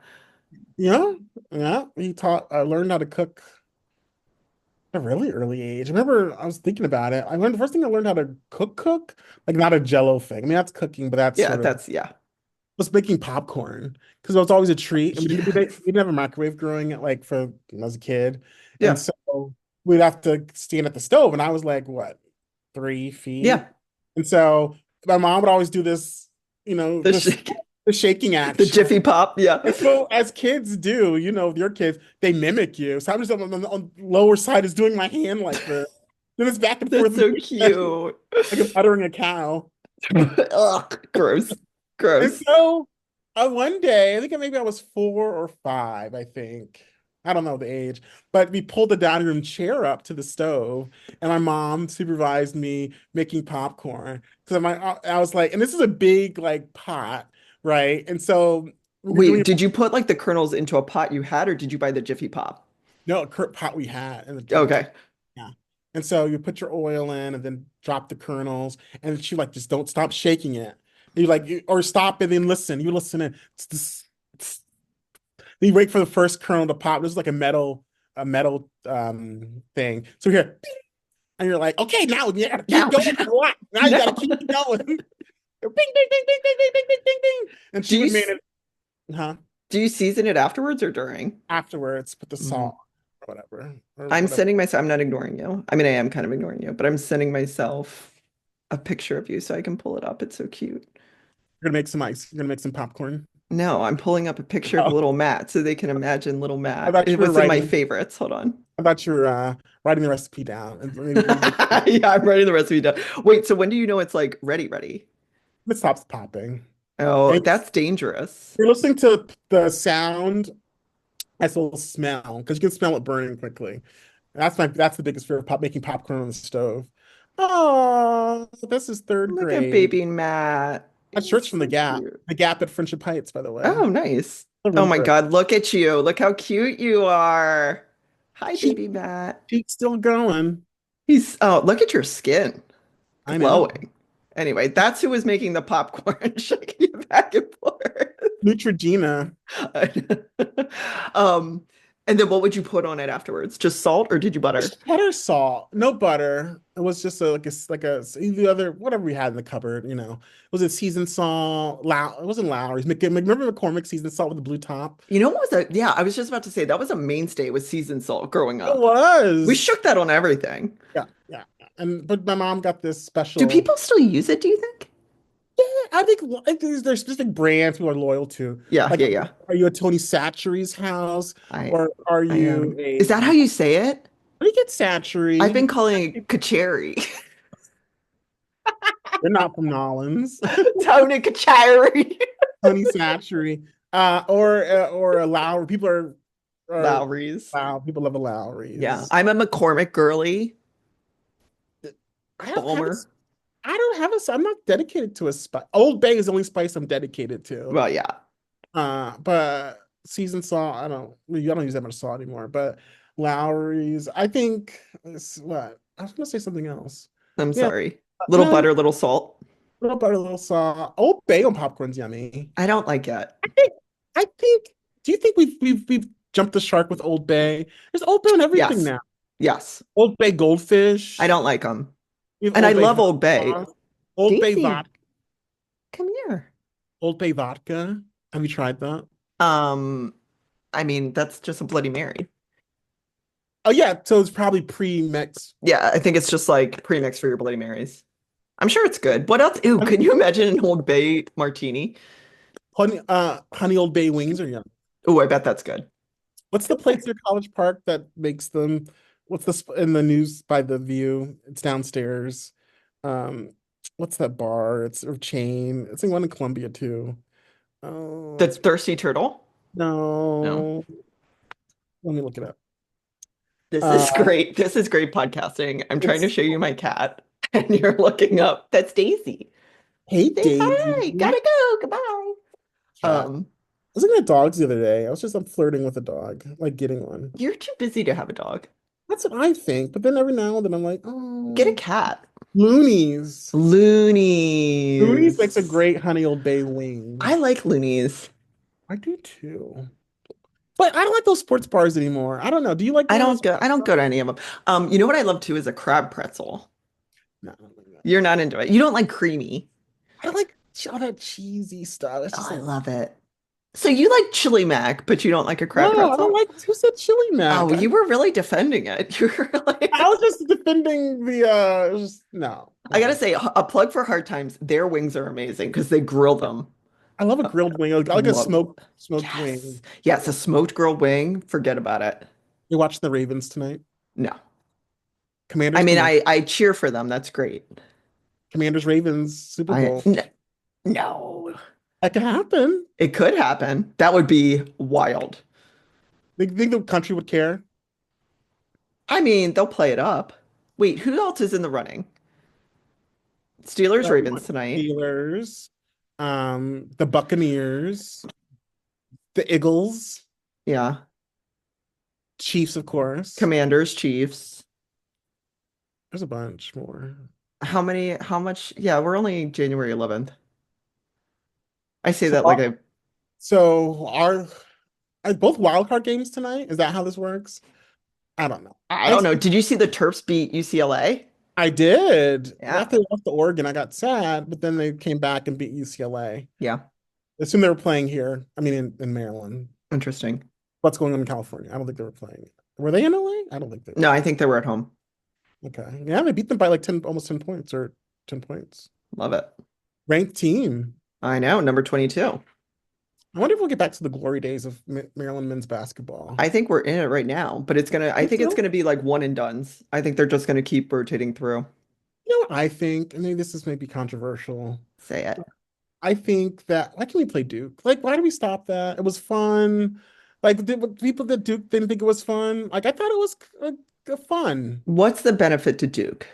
Yeah, yeah. I learned how to cook at a really early age. I remember I was thinking about it. The first thing I learned how to cook, like not a Jello thing. I mean, that's cooking, but that's Yeah, sort of yeah. was making popcorn because it was always a treat. And Yes. we didn't have a microwave growing it like for when I was a kid. And Yeah. so we'd have to stand at the stove. And I was like, what, 3 feet? Yeah. And so my mom would always do this, The shake, the shaking the action. Jiffy Pop. Yeah. And so, as kids do, with your kids, they mimic you. So I'm just on the lower side is doing my hand like this. Then it's back and That's forth, so cute. like I'm uttering a cow. Ugh, gross. And Gross. so One day, I think maybe I was 4 or 5, I think. I don't know the age, but we pulled the dining room chair up to the stove, and my mom supervised me making popcorn. Because I was like, and this is a big like pot, right? And so when you're Wait, doing did you put like the kernels into a pot you had, or did you buy the Jiffy Pop? no, a curt pot we had in the Okay. kitchen. Yeah. And so you put your oil in and then drop the kernels, and she like just don't stop shaking it. Or stop and then listen. You listen and then you wait for the first kernel to pop. This is like a metal thing. So here, and you're like, okay, now you gotta keep Now, going. Now you gotta no. keep going. Bing, bing, bing, bing, bing, bing, bing, bing, bing, bing. And Do she you would manage, huh? do you season it afterwards or during? Afterwards, put the Mm. salt or whatever, or I'm whatever. sending myself, I'm not ignoring you. I mean, I am kind of ignoring you, but I'm sending myself a picture of you so I can pull it up. It's so cute. You're gonna make some ice. You're gonna make some popcorn. No, I'm pulling up a picture of Oh, little Matt so they can imagine little I Matt. thought It you were was in my writing. favorites. Hold on. I thought you were writing the recipe down. And maybe Yeah, I'm writing the recipe down. Wait, so when do you know it's like ready, ready? it stops popping. Oh, And that's dangerous. you're listening to the sound as well as smell, because you can smell it burning quickly. That's the biggest fear of making popcorn on the stove. Oh, this is third Look at grade. baby Matt. That shirt's He's from the so Gap. cute. The Gap at Friendship Heights, by the way. Oh, nice. I Oh my remember it. God, look at you. Look how cute you are. Hi, Cheek, baby Matt. cheek still going. Oh, look at your skin. I know. Glowing. Anyway, that's who was making the popcorn, shaking it back and forth. Neutrogena. Um, and then what would you put on it afterwards? Just salt or did you butter? Just cheddar salt, no butter. It was just like a the other whatever we had in the cupboard. Was it seasoned salt? It wasn't Lowry's. Remember McCormick seasoned salt with the blue top? You know what was a, yeah, I was just about to say that was a mainstay with seasoned salt growing It up. We was. shook that on everything. Yeah, yeah. And but my mom got this Do special. people still use it, do you think? Yeah, I think there's specific brands people are loyal to. Yeah, Like, yeah, yeah. are you a Tony Chachere's house, I or are I you am. a? Is that how you say it? What do you get I've been Chachery? calling it kacheri. They're not from Nollins. Tony kacheri. Tony Chachery, or a Lowry. Are Lowry's. wow. People love a Yeah, Lowry's. I'm a McCormick girly. I don't have a. Balmer. I don't have a. I'm not dedicated to a spice. Old Bay is the only spice I'm dedicated to. Well, yeah. But seasoned salt, I don't use that much salt anymore. But Lowry's, I think, what? I was gonna say something else. I'm Yeah, sorry. Little no, butter, little salt. little butter, little salt. Old Bay on popcorn's yummy. I don't like it. I think, I think. Do you think we've jumped the shark with Old Bay? There's Old Bay on everything Yes. now. Yes. Old Bay I goldfish. don't like them. We have And I Old Bay love hot Old Bay. sauce. Old Bay Daisy, vodka. come here. Old Bay vodka. Have you tried that? Um, I mean, that's just a Bloody Mary. Oh yeah, so it's probably pre-mixed. Yeah, I think it's just like premix for your Bloody Marys. I'm sure it's good. What else? Ew, can you imagine an Old Bay martini? Honey Old Bay wings are yum. Oh, I bet that's good. What's the place near College Park that makes them? What's in the news by the view? It's downstairs. Um, what's that bar? It's a chain. It's in one in Columbia too. Oh, The it's Thirsty Turtle? No. no. Let me look it up. This is Uh, great. This is great podcasting. I'm trying to it's show you my cat, and you're looking up. That's Daisy. Hey Say Daisy. hi. Gotta go. Goodbye. Cat. Um, I was looking at dogs the other day. I'm flirting with a dog, like getting one. you're too busy to have a dog. That's what I think. But then every now and then I'm like, Get a oh, cat. loonies. Loonies makes a Loonies. great Honey Old Bay I wing. like loonies. I do too. But I don't like those sports bars anymore. I don't know. Do you like I going to those don't go. sports I don't bars? go to any of them. You know what I love too is a crab pretzel. No, I don't like that. You're not into it. You don't like creamy. I don't like all that cheesy stuff. It's Oh, just I like, love it. So you like chili mac, but you don't like a crab no, I don't pretzel? like. Who said chili mac? Oh, you were really defending it. You were I like, was just defending the. No, I gotta no. say, a plug for Hard Times. Their wings are amazing because they grill them. I love a Uh, grilled wing. I like a Love. smoked Yes. wing. Yes, a smoked grilled wing. Forget about it. You watching the Ravens tonight? No. I Commanders, mean, Commanders, I cheer for them. That's great. Commanders, Ravens, Super I Bowl. n no. That could happen. It could happen. That would be wild. Think the country would care? I mean, they'll play it up. Wait, who else is in the running? Steelers, Uh, Ravens tonight. Steelers, the Buccaneers, the Eagles, Yeah. Chiefs, of course. Commanders, Chiefs. There's a bunch more. How much? Yeah, we're only January 11th. I say So, that like I are both wild card games tonight? Is that how this works? I don't know. I I don't know. Did you see the Terps beat UCLA? I did. Yeah. After they lost to Oregon, I got sad, but then they came back and beat UCLA. I Yeah. assume they were playing here. I mean, in Maryland. Interesting. What's going on in California? I don't think they were playing. Were they in LA? I don't think they No, were. I think they were at home. Okay. Yeah, they beat them by like 10, almost 10 points or 10 points. Love it. Ranked team. I know, number 22. I wonder if we'll get back to the glory days of Maryland men's basketball. I think we're in it right now, but I Think think it's so? gonna be like one and dones. I think they're just gonna keep rotating through. You know what I think? And maybe this is maybe controversial. Say it. I think that why can't we play Duke? Like, why do we stop that? It was fun. Like, people that Duke didn't think it was fun. Like, I thought it was fun. What's the benefit to Duke?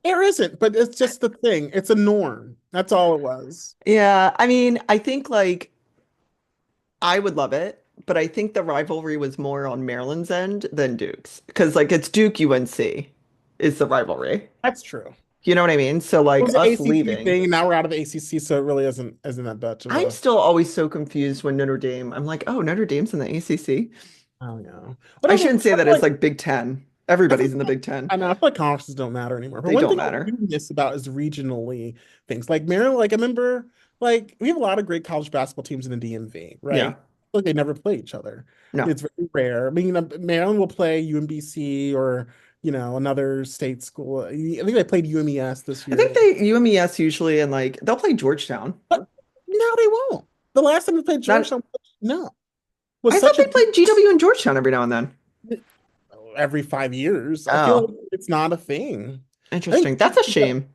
There isn't, but it's just the thing. It's a norm. That's all it was. Yeah, I mean, I think like I would love it, but I think the rivalry was more on Maryland's end than Duke's. Because like it's Duke UNC is the rivalry. That's true. You know what I mean? So It like was the us ACC leaving. thing, and now we're out of the ACC, so it really isn't that much of I'm a. still always so confused when Notre Dame. I'm like, oh, Notre Dame's in the ACC. I don't know. I Whatever. shouldn't say I that feel it's like like Big Ten. I feel Everybody's in the Big Ten. I know. I feel like conferences don't matter anymore. But They one don't thing I matter. do miss about is regionally things like Maryland. Like I remember, like we have a lot of great college basketball teams in the DMV, Yeah. right? Like they never play each other. No. It's very rare. I mean, Maryland will play UMBC or another state school. I think they played UMES this I think year, they UMES usually and like they'll play Georgetown. but no, they won't. The last time they played Not Georgetown, no, was I thought such a they played GW and Georgetown every now and then. every 5 years. I feel Oh, like it's not a thing. I think interesting. That's a shame.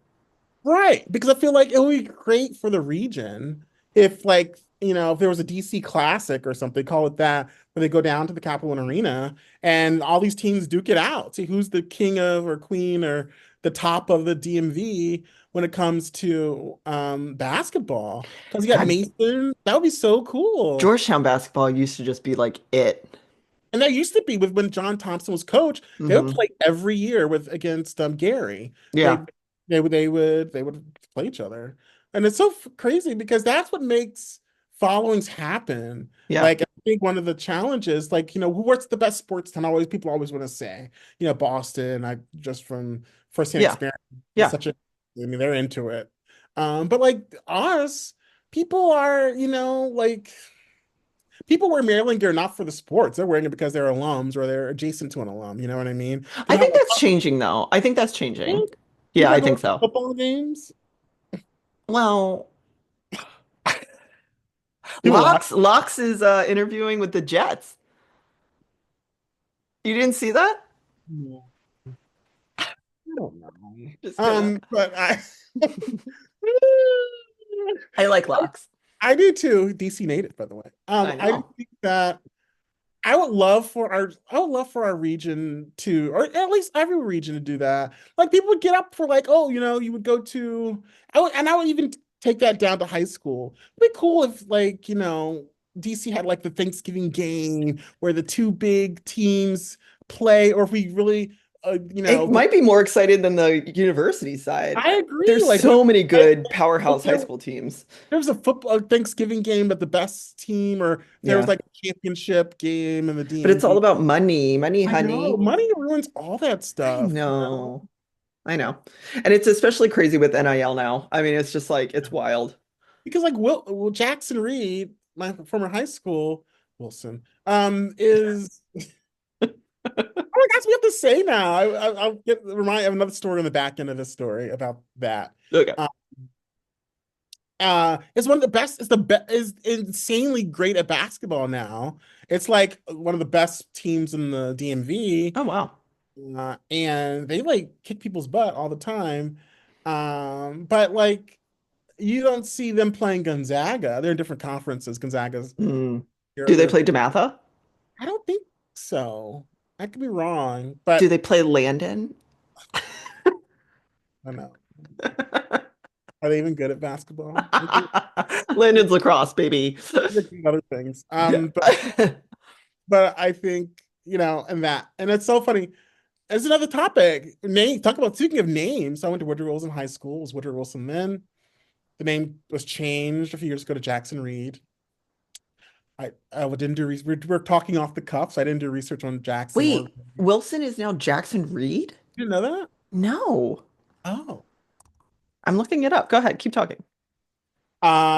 right, because I feel like it would be great for the region if, like, if there was a DC Classic or something, call it that, where they go down to the Capital One Arena and all these teams duke it out. See who's the king of or queen or the top of the DMV when it comes to basketball. Because you got God, Mason, that would be so cool. Georgetown basketball used to just be like it. And that used to be with when John Thompson was coach. They would Hmm. play every year with against Gary. They Yeah. they would play each other, and it's so crazy because that's what makes followings happen. Yeah. Like I think one of the challenges, like what's the best sports town? Always people always want to say, Boston. I just from firsthand Yeah. experience, it's Yeah. such a. I mean, they're into it. But like us, people are, like. People wear Maryland gear not for the sports. They're wearing it because they're alums or they're adjacent to an alum. You know what I mean? I They're not think that's like, changing though. I think that's changing. "Oh, Yeah, people are I going think to so. football games. Well, People watch. Locks is interviewing with the Jets. You didn't see that? No, I don't know. Just kidding. But I, I like I, Locks. I do too. DC native, by the way. I I do know. think that I would love for our region to, or at least every region to do that. Like people would get up for like, oh, you would go to, I would even take that down to high school. It'd be cool if like, DC had like the Thanksgiving game where the two big teams play, or if we really, It might be more excited than the university side. I agree. There's Like, so many I, good if powerhouse high there, school teams. there was a football Thanksgiving game, but the best team, or there was Yeah. like a championship game in the But it's all DMV. about money, money, I know honey. money ruins all that I stuff. know. I know. And it's especially crazy with NIL now. I mean, it's just like it's wild. Because like Will Jackson Reed, my former high school Wilson, is oh my gosh, we have to say now. I'll I have another story on the back end of this story about that. Okay. Uh, it's one of the best. It's the best. Is insanely great at basketball now. It's like one of the best teams in the DMV, Oh wow. and they like kick people's butt all the time. But like. you don't see them playing Gonzaga. They're in different conferences. Gonzaga's Hmm. they're Do they they're play DeMatha? I don't think so. I could be wrong, Do but they play Landon? I don't know. Are they even good at basketball? Maybe Landon's lacrosse, baby. they're good at other things. Yeah. But I think, and it's so funny. As another topic, name talk about speaking of names. I went to Woodrow Wilson High School. It was Woodrow Wilson then. The name was changed a few years ago to Jackson Reed. I didn't do we're talking off the cuff, so I didn't do research on Jackson or Wait, Wilson is now Jackson Reed? you didn't know that? No. Oh. I'm looking it up. Go ahead, keep talking.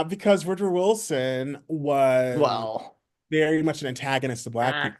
Because Woodrow Wilson was Well, very much an antagonist to Black ah,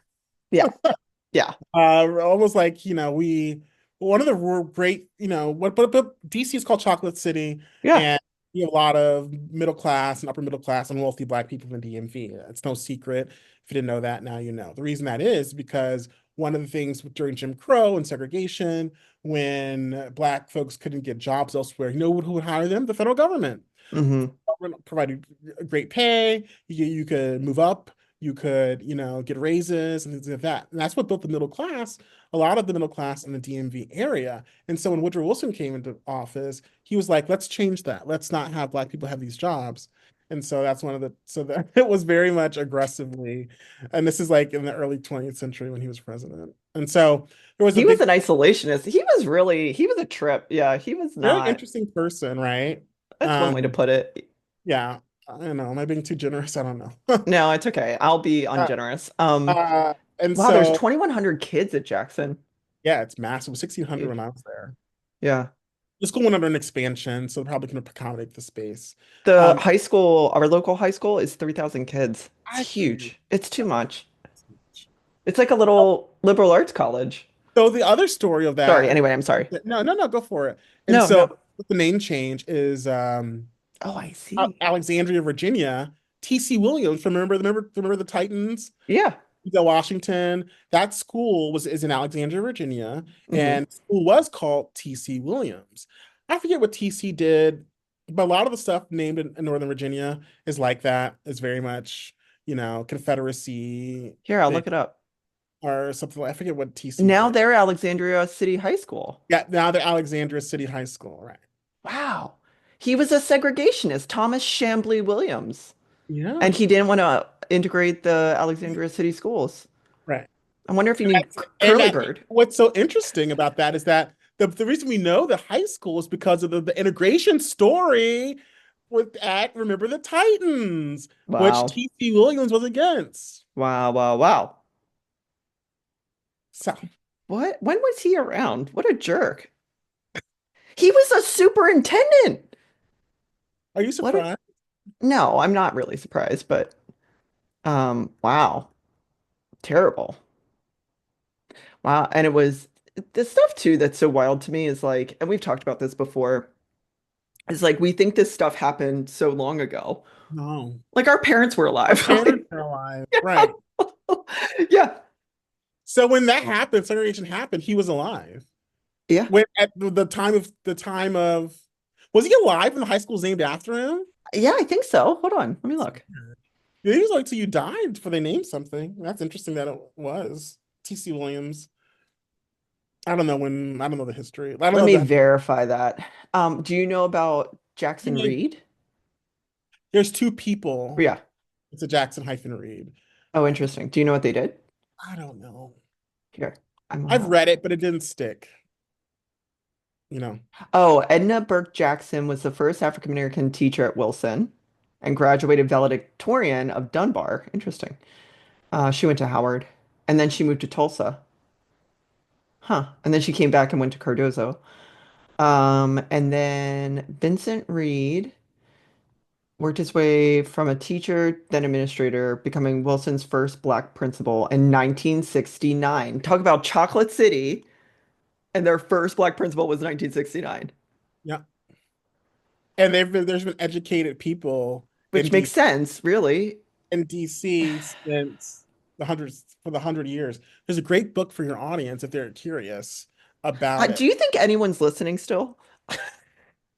people. yeah, yeah. Almost like, we one of the great, but DC is called Chocolate City, Yeah. and you have a lot of middle class and upper middle class and wealthy Black people in DMV. It's no secret. If you didn't know that, now you know. The reason that is because one of the things during Jim Crow and segregation, when Black folks couldn't get jobs elsewhere, who would hire them? The federal government. Hmm. Government provided great pay. You could move up. You could, get raises and things like that. And that's what built the middle class, a lot of the middle class in the DMV area. And so when Woodrow Wilson came into office, he was like, let's change that. Let's not have Black people have these jobs. And so that's so that it was very much aggressively, and this is like in the early 20th century when he was president. And so there was a He was big, an isolationist. He was a trip. Yeah, he was very not. interesting person, right? That's one way to Um, put it. yeah, I don't know. Am I being too generous? I don't know. No, it's okay. I'll be Uh, ungenerous. and Wow, there's so 2,100 kids at Jackson. yeah, it's massive. It was 1,600 when Huge. I was there. Yeah. The school went under an expansion, so they're probably going to accommodate the space. The Um, high school, our local high school, is 3,000 kids. It's I figured huge. It's too that was much. It's like a little liberal arts college. so the other story of Sorry, that. anyway, I'm sorry. No, no, no, go for it. And No, so no. the name change is Oh, I see. Alexandria, Virginia. T.C. Williams, remember the Titans? Yeah. Washington. That school is in Alexandria, Virginia, Hmm. and the school was called T.C. Williams. I forget what T.C. did, but a lot of the stuff named in Northern Virginia is like that. Is very much, Confederacy Here, I'll thing look it up. or something. I forget what T.C. Now did. they're Alexandria City High School. Yeah, now they're Alexandria City High School, right? Wow. He was a segregationist, Thomas Chambly Williams. Yeah, And he didn't want to integrate the Alexandria City schools. right. I wonder if you need And Curly Bird. what's so interesting about that is that the reason we know the high school is because of the integration story Remember the Titans, which Wow. T.C. Williams was against. Wow, wow, wow. So, What? When was he around? What a jerk. He was a superintendent. are you What a surprised? No, I'm not really surprised, but wow. Terrible. Wow. And it was the stuff too that's so wild to me is like, and we've talked about this before, is like we think this stuff happened so long ago. No. Like our parents were Our alive. parents are alive. Right. Yeah. So when that happened, segregation happened, he was alive. Yeah. When at the time of was he alive when the high school was named after him? Yeah, I think so. Hold on. Let me look. Yeah, he was like till you died before they named something. That's interesting that it was. T.C. Williams. I don't know the history. I don't Let know me the verify that. Do you know about he Jackson named Reed? there's two people. Yeah. It's a Jackson hyphen Reed. Oh, interesting. Do you know what they did? I don't know. Here. I'm I've gonna read it, but it didn't stick. You know. Oh, Edna Burke Jackson was the first African American teacher at Wilson and graduated valedictorian of Dunbar. Interesting. She went to Howard and then she moved to Tulsa. Huh. And then she came back and went to Cardozo. And then Vincent Reed worked his way from a teacher, then administrator, becoming Wilson's first black principal in 1969. Talk about Chocolate City, and their first black principal was 1969, Yeah. And there's been educated people which makes sense, really. In DC since the 100 years. There's a great book for your audience if they're curious about it. Do you think anyone's listening still?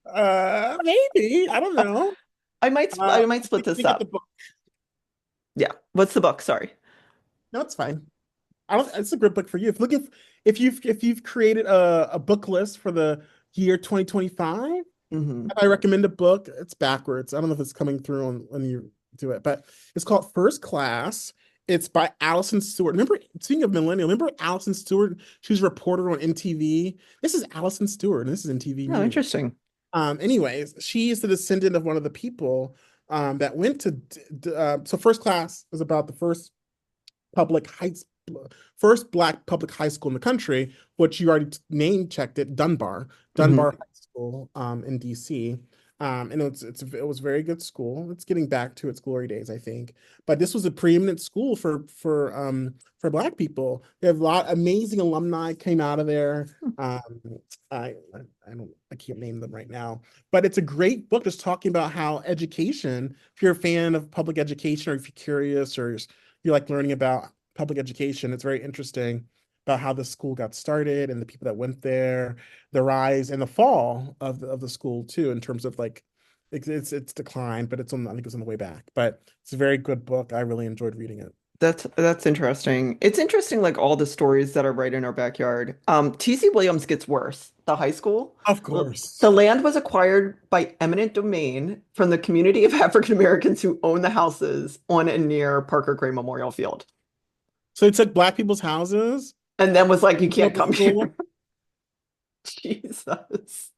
Maybe. I don't know. I might split Let me this get the up. book. Yeah. What's the book? Sorry. No, it's fine. I don't. It's a good book for you. If you've created a book list for the year 2025, Hmm. I recommend a book. It's backwards. I don't know if it's coming through on when you do it, but it's called First Class. It's by Allison Stewart. Remember, speaking of millennial, remember Allison Stewart? She was a reporter on NTV. This is Allison Stewart, and this is NTV Oh, News. interesting. Anyways, she is the descendant of one of the people that went to. So First Class is about the public high first black public high school in the country, which you already name checked it, Dunbar Hmm. High School in DC. And it was a very good school. It's getting back to its glory days, I think. But this was a preeminent school for black people. They have a lot amazing alumni came out of there. I can't name them right now, but it's a great book just talking about how education, if you're a fan of public education or if you're curious or you like learning about public education. It's very interesting about how the school got started and the people that went there, the rise and the fall of the school too, in terms of like it's declined, but it's on I think it's on the way back. But it's a very good book. I really enjoyed reading it. That's interesting. It's interesting, like all the stories that are right in our backyard. T.C. Williams gets worse. The high school, Of the, course. the land was acquired by eminent domain from the community of African Americans who own the houses on and near Parker Gray Memorial Field, So it took black people's houses, and then was like, "You can't built the come here." school. Jesus.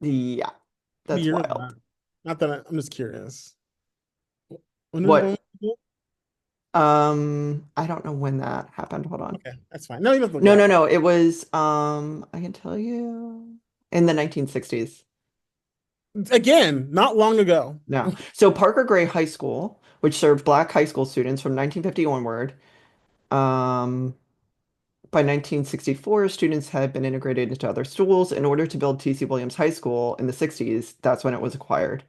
Yeah, What that's year is wild. that? Not that I'm just curious. When What? was it? I don't know when that happened. Hold on. Okay, that's fine. No, you don't have to look it No, no, up. no. It was I can tell you in the 1960s. Again, not long ago. No. So Parker Gray High School, which served black high school students from 1950 onward, um, by 1964, students had been integrated into other schools. In order to build T.C. Williams High School in the 60s, that's when it was acquired.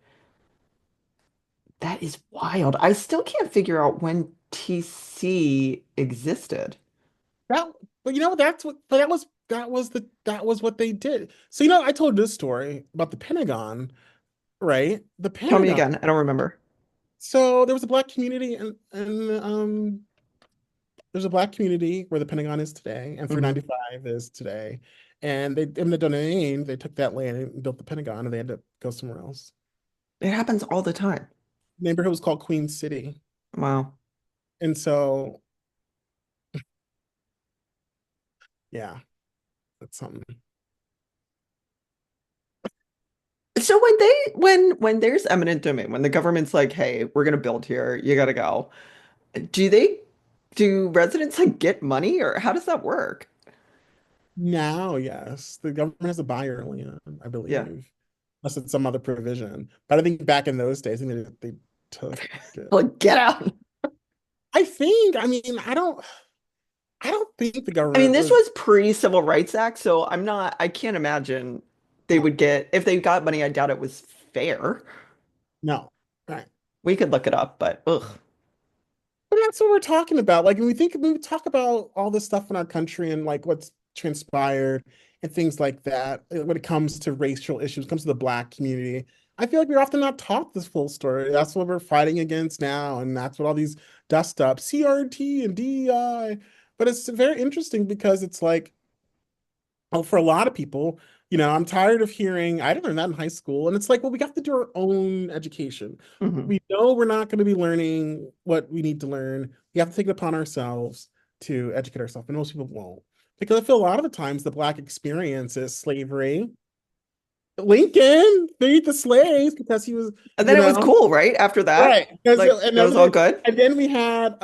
That is wild. I still can't figure out when TC existed. That, but you know, that was what they did. So I told this story about the Pentagon, right? The Tell me Pentagon. again. I don't remember. So there was a black community, and there's a black community where the Pentagon is today, and Hmm. 395 is today. And they, in the domain, they took that land and built the Pentagon, and they had to go somewhere else. It happens all the time. The neighborhood was called Queen City, Wow. and so yeah, that's something. So when there's eminent domain, when the government's like, "Hey, we're gonna build here, you gotta go." Do they do residents like get money or how does that work? Now, yes, the government has to buy your land, I Yeah. believe. Unless it's some other provision. But I think back in those days, I think they took it. Like get out. I mean, I don't think the I mean, government this was, was pre-Civil Rights Act, so I can't imagine they no, would get, if they got money, I doubt it was fair. no. Right. We could look it up, but ugh. But that's what we're talking about. Like when we talk about all this stuff in our country and like what's transpired and things like that, when it comes to racial issues, comes to the black community, I feel like we're often not taught this full story. That's what we're fighting against now, and that's what all these dust ups, CRT and DEI. But it's very interesting because it's like, oh, for a lot of people, I'm tired of hearing, I didn't learn that in high school. And it's like, well, we got to do our own education. Mhm. We know we're not going to be learning what we need to learn. We have to take it upon ourselves to educate ourselves. And most people won't. Because I feel a lot of the times the Black experience is slavery. Lincoln freed the slaves because he was, And you then it was know, cool, right? After that, right. Because like and it then was all good. and then we had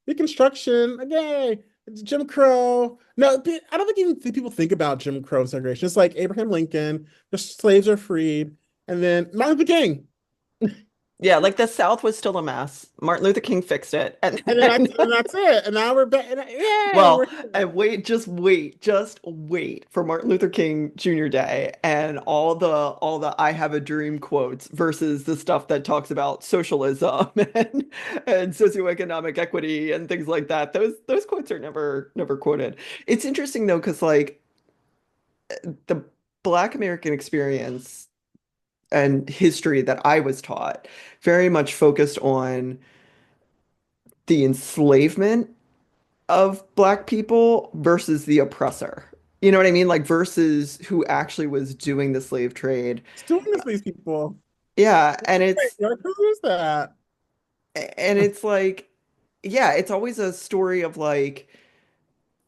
Reconstruction. Okay, Jim Crow. No, I don't think even people think about Jim Crow segregation. It's like Abraham Lincoln. The slaves are freed, and then Martin Luther King. Yeah, like the South was still a mess. Martin Luther King fixed it. And And then then that's it. And now we're back. Yay! well, and just wait for Martin Luther King Jr. Day and all the I have a dream quotes versus the stuff that talks about socialism and socioeconomic equity and things like that. Those quotes are never quoted. It's interesting though, because like the Black American experience and history that I was taught very much focused on the enslavement of Black people versus the oppressor. You know what I mean? Like versus who actually was doing the slave trade. It's doing this to these people. Yeah, Wait, who is that? and it's like yeah, it's always a story of like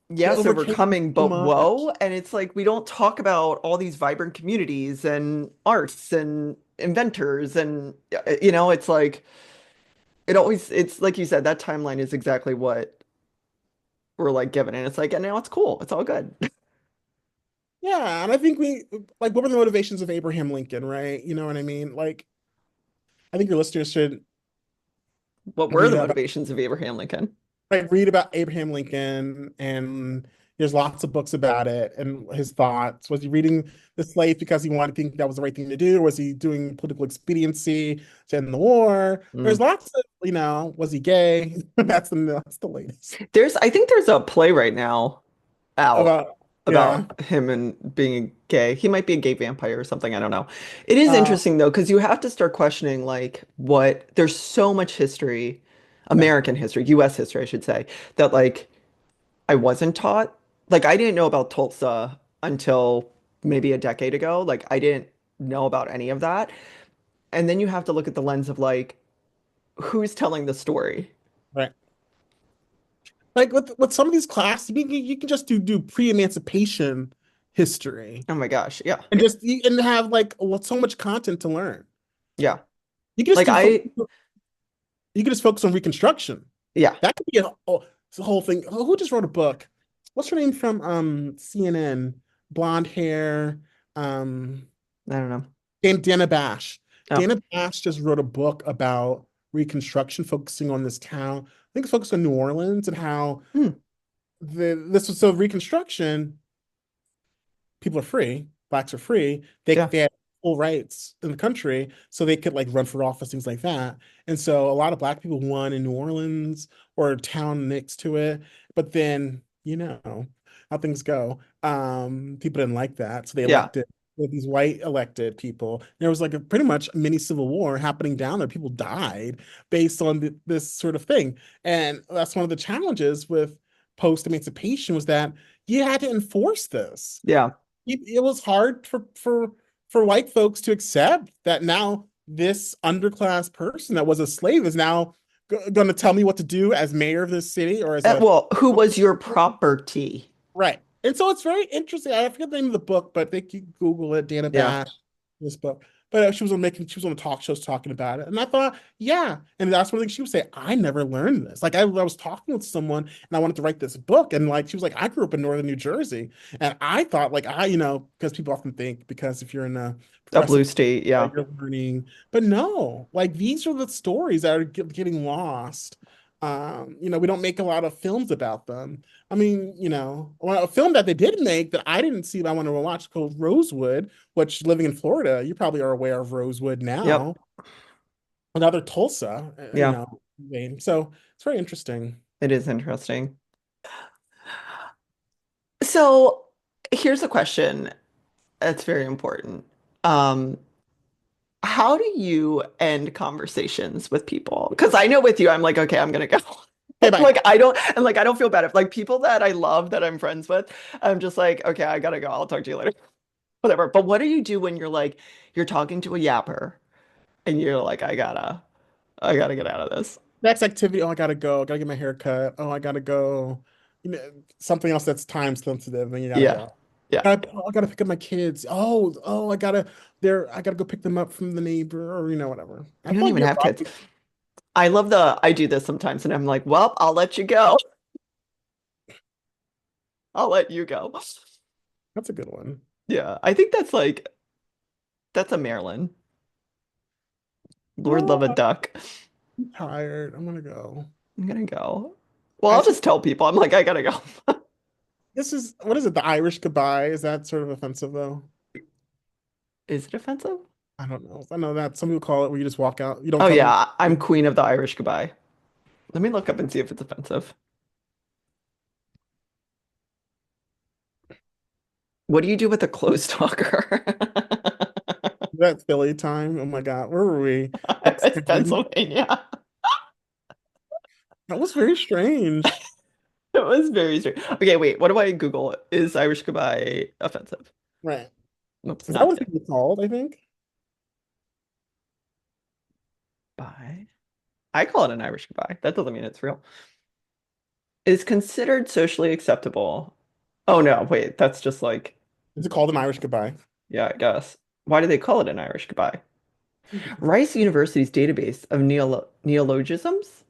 They yes, overcame overcoming, so but much. whoa. And it's like we don't talk about all these vibrant communities and arts and inventors and it's like it's like you said, that timeline is exactly what we're like given. And it's like, and now it's cool. It's all good. Yeah, and I think we like what were the motivations of Abraham Lincoln, right? You know what I mean? Like, I think your listeners should What were read the about motivations of Abraham Lincoln? read about Abraham Lincoln, and there's lots of books about it and his thoughts. Was he reading The Slave because he wanted to think that was the right thing to do? Or was he doing political expediency to end the war? There's Mm. lots of, was he gay? That's the latest. I think there's a play right now out About yeah. about him and being gay. He might be a gay vampire or something. I don't know. It is Uh interesting though, because you have to start questioning like there's so much history, yeah, American history, US history, I should say, that like I wasn't taught. Like I didn't know about Tulsa until maybe a decade ago. Like I didn't know about any of that. And then you have to look at the lens of like, who's telling the story? right. Like with some of these classes, you can just do pre-emancipation history Oh my gosh. Yeah. and just and have like so much content to learn. Yeah. You can just Like do you can just focus on Reconstruction. yeah. That could be it's a whole thing. Who just wrote a book? What's her name from CNN? Blonde hair. Um, I don't know. Dana Bash. Oh. Dana Bash just wrote a book about Reconstruction, focusing on this town. I think it's focused on New Orleans and how Hmm. this was so Reconstruction. People are free, blacks are free. They Yeah. they had full rights in the country, so they could like run for office, things like that. And so a lot of black people won in New Orleans or a town next to it. But then, how things go. People didn't like that. So they Yeah. elected these white elected people. There was like a pretty much a mini civil war happening down there. People died based on this sort of thing. And that's one of the challenges with post-emancipation was that you had to enforce this. Yeah. It was hard for white folks to accept that now this underclass person that was a slave is now going to tell me what to do as mayor of this city or as a Well, who was your property? right. And so it's very interesting. I forget the name of the book, but they can Google it, Dana Yeah. Bash, this book. But she was on talk shows talking about it. And I thought, yeah. And that's one thing she would say, I never learned this. Like I was talking with someone and I wanted to write this book. And like she was like, I grew up in northern New Jersey. And I thought like because people often think because if you're in a A progressive blue state. Yeah. you're learning. But no, like these are the stories that are getting lost. We don't make a lot of films about them. I mean, a film that they did make that I didn't see, but I want to watch called Rosewood, which living in Florida, you probably are aware of Rosewood Yep. now. Another Tulsa, Yeah. vein. So it's very interesting. It is interesting. So here's a question that's very important. Um, how do you end conversations with people? Because I know with you, I'm like, okay, I'm gonna go. Okay, bye. Like I don't feel bad if like people that I love that I'm friends with, I'm just like, okay, I gotta go. I'll talk to you later. Whatever. But what do you do when you're talking to a yapper and you're like, I gotta get out of this. Next activity. Oh, I gotta go. I gotta get my hair cut. Oh, I gotta go. Something else that's time sensitive, then you gotta Yeah. go. Yeah. I gotta pick up my kids. I gotta go pick them up from the neighbor or whatever. I You don't feel like even you're have kids. right. I do this sometimes and I'm like, well, I'll let you go. I'll let you go. That's a good one. Yeah. I think that's a Maryland. Lord No, love a duck. I'm tired. I'm gonna go. I'm gonna go. Well, I I'll should. just tell people. I'm like, I gotta go. This is what is it? The Irish goodbye? Is that sort of offensive though? Is it offensive? I don't know. I know that some people call it where you just walk out. You don't Oh tell them. yeah, I'm queen of the Irish goodbye. Let me look up and see if it's offensive. What do you do with a clothes talker? That Philly time. Oh my God, where were we? It's Mexican. Pennsylvania. That was very strange. It was very strange. Okay, wait. What do I Google? Is Irish goodbye offensive? Right. Nope, Is that not what it. it's called? I think. Bye. I call it an Irish goodbye. That doesn't mean it's real. Is considered socially acceptable. Oh no, wait. That's just like, Is it called an Irish goodbye? yeah, I guess. Why do they call it an Irish goodbye? Rice University's database of neologisms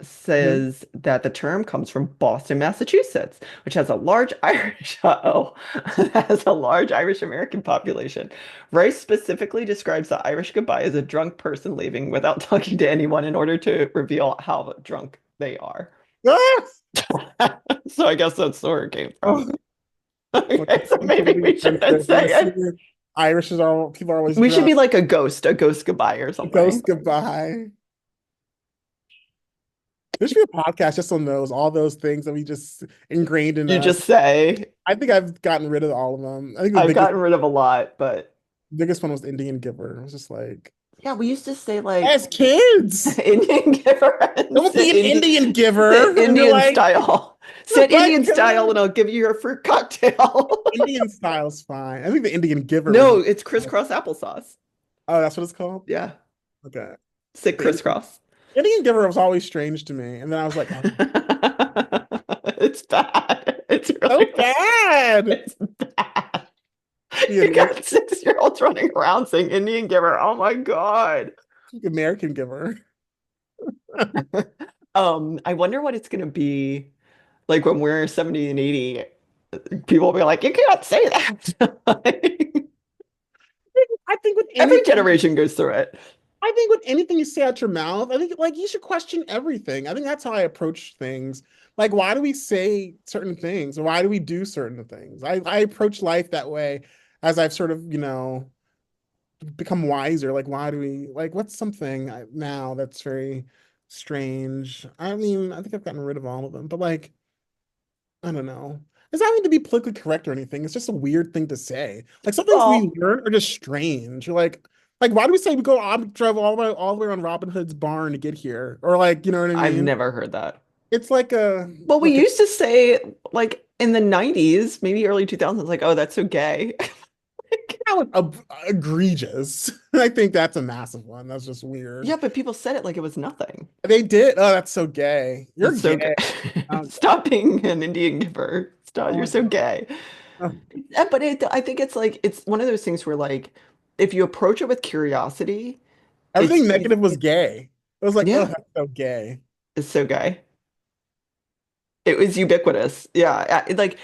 Mhm. says that the term comes from Boston, Massachusetts, which has a large Irish, has a large Irish American population. Rice specifically describes the Irish goodbye as a drunk person leaving without talking to anyone in order to reveal how drunk they are. Ah! So I guess that's where it came from. Oh, look, Okay, so it's maybe politically we shouldn't sensitive. You say see, it. Irish is all people are always We should drunk. be like a ghost goodbye or something. Ghost goodbye. There should be a podcast just on those, all those things that we just ingrained in You us. just say, I think I've gotten rid of all of them. I think I've gotten rid of a lot, but biggest one was the Indian giver. It was just like, yeah, we used to say like as kids, Indian giver it and would be an Indian giver, sit and you're Indian like, style. oh Sit my Indian style and God. I'll give you your fruit cocktail. Indian style's fine. I think the Indian giver was No, what. it's crisscross applesauce. Oh, that's what it's called? Yeah, Okay. sit The Indian, crisscross. Indian giver was always strange to me. And then I was like, oh, It's bad. It's really so bad. bad. It's bad. The You American, got 6-year-olds running around saying Indian giver. Oh my God. American giver. I wonder what it's gonna be like when we're 70 and 80. People will be like, you can't say that. Like, I think with every anything, generation goes through it. I think with anything you say out your mouth, I think like you should question everything. I think that's how I approach things. Like, why do we say certain things? Or why do we do certain things? I approach life that way as I've sort of, become wiser. Like, why do we like what's something now that's very strange? I mean, I think I've gotten rid of all of them, but like, I don't know. It's not even to be politically correct or anything. It's just a weird thing to say. Like some things we Well, learn are just strange. You're like why do we say we go drive all the way around Robin Hood's barn to get here? Or like, you know what I I've mean? never heard that. It's like a But we like a used to say, like in the 90s, maybe early 2000s, like, oh, that's so gay. egregious. I think that's a massive one. That's just weird. Yeah, but people said it like it was nothing. They did. Oh, that's so gay. You're It's so gay. gay. Oh, Stop being an Indian giver. Stop, you're oh, so gay. oh. Yeah, but I think it's like, it's one of those things where, like, if you approach it with curiosity, it's Everything easy. negative was gay. It was like, oh, Yeah, that's so gay. it's so gay. It was ubiquitous. Yeah, like,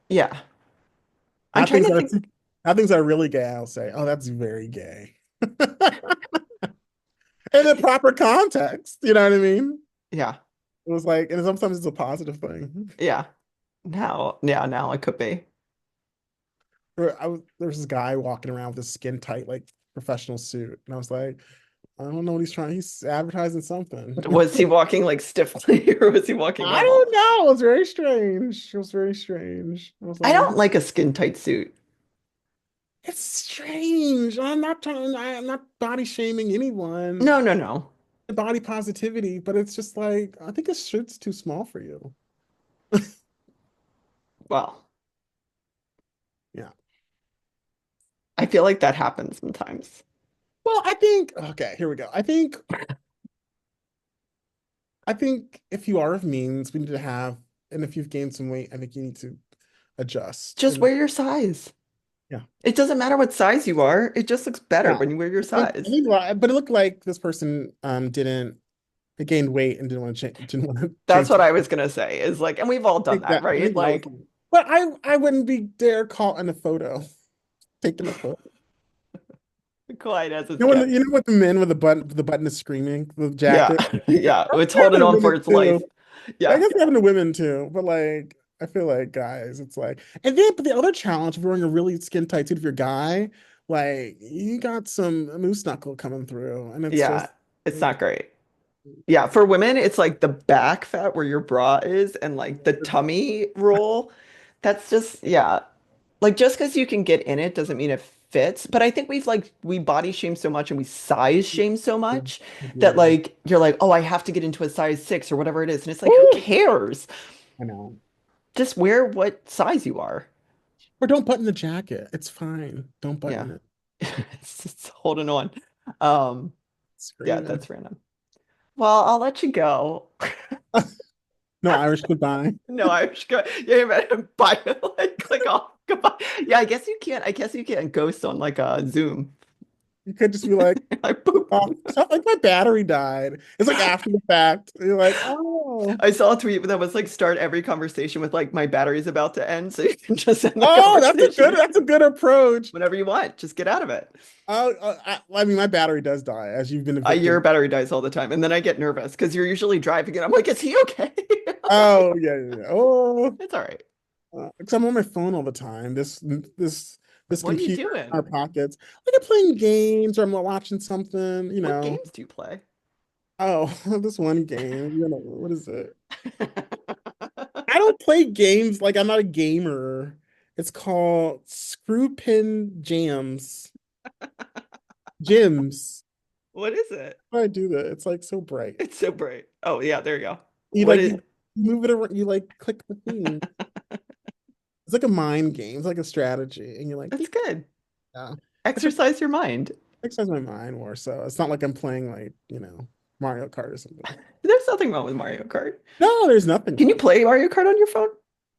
yeah. I'm Now trying things to are think. now things are really gay. I'll say, oh, that's very gay. In the proper context, you know what I mean? Yeah, It was like, and sometimes it's a positive thing. yeah. Now, yeah, now it could be. There was this guy walking around with a skin tight, like professional suit, and I was like, I don't know what he's trying. He's advertising something. Was he walking like stiffly or was he walking I normal? don't know. It was very strange. It was very strange. I was I like, don't like a skin tight suit. it's strange. I'm not body shaming anyone. No, no, no. Body positivity, but it's just like I think this shirt's too small for you. Well, Yeah. I feel like that happens sometimes. Well, I think okay, here we go. I think if you are of means, we need to have, and if you've gained some weight, I think you need to adjust. Just And wear your size. yeah, It doesn't matter what size you are. It just looks better yeah. when you wear your I size. think, but it looked like this person didn't it gained weight and didn't want to change. Didn't want to That's change. what I was gonna say is like, and we've all done that, I right? think that was. Like, But I wouldn't be dare caught in a photo, taking a photo. quite as it's You know when kept. you know what the men with the button is screaming, the Yeah, jacket. yeah. I It's think holding happened to on for women its life. too. I Yeah. guess it happened to women too, but like I feel like guys, it's like, and then but the other challenge if you're wearing a really skin tight suit if you're a guy, like you got some moose knuckle coming through, and it's Yeah. just It's not like, great. Yeah, for women, it's like the back fat where your bra is and like the tummy roll. That's just, yeah. Like just because you can get in it doesn't mean it fits. But I think we body shame so much and we size shame so Yeah, much I that do. like you're like, oh, I have to get into a size 6 or whatever it is. And it's like, who Ooh, cares? I know. Just wear what size you are. Or don't button the jacket. It's fine. Don't Yeah. button it. It's just holding on. Um, yeah, Screaming. that's random. Well, I'll let you go. No Irish goodbye. No, I was going. Yeah, man, bye. Like, click off. Goodbye. Yeah, I guess you can't. I guess you can't ghost on like a Zoom. You could just be like, Like, boop. oh, something like my battery died. It's like after the fact. You're like, oh, I saw a tweet that was like start every conversation with like my battery's about to end, so you can just end the oh, conversation that's a good approach. whenever you want. Just get out of it. Oh, I mean, my battery does die as you've been a Your victim. battery dies all the time, and then I get nervous because you're usually driving, and I'm like, "Is he okay?" Oh, yeah, yeah, yeah. Oh, It's all right. because I'm on my phone all the time. This What are you computer in our doing? pockets. Like I'm playing games or I'm watching something, you What know. games do you play? Oh, this one game. You know, what is it? I don't play games like I'm not a gamer. It's called Screw Pin Jams. Gyms. What is it? Why do I do that? It's like so bright. It's so bright. Oh yeah, there you go. You What like is? you move it around, you like click the thing. It's like a mind game. It's like a strategy. And you're like, That's good. yeah. I should Exercise your mind. exercise my mind more so. It's not like I'm playing like, Mario Kart or something. There's nothing wrong with Mario Kart. No, there's nothing Can you wrong. play Mario Kart on your phone?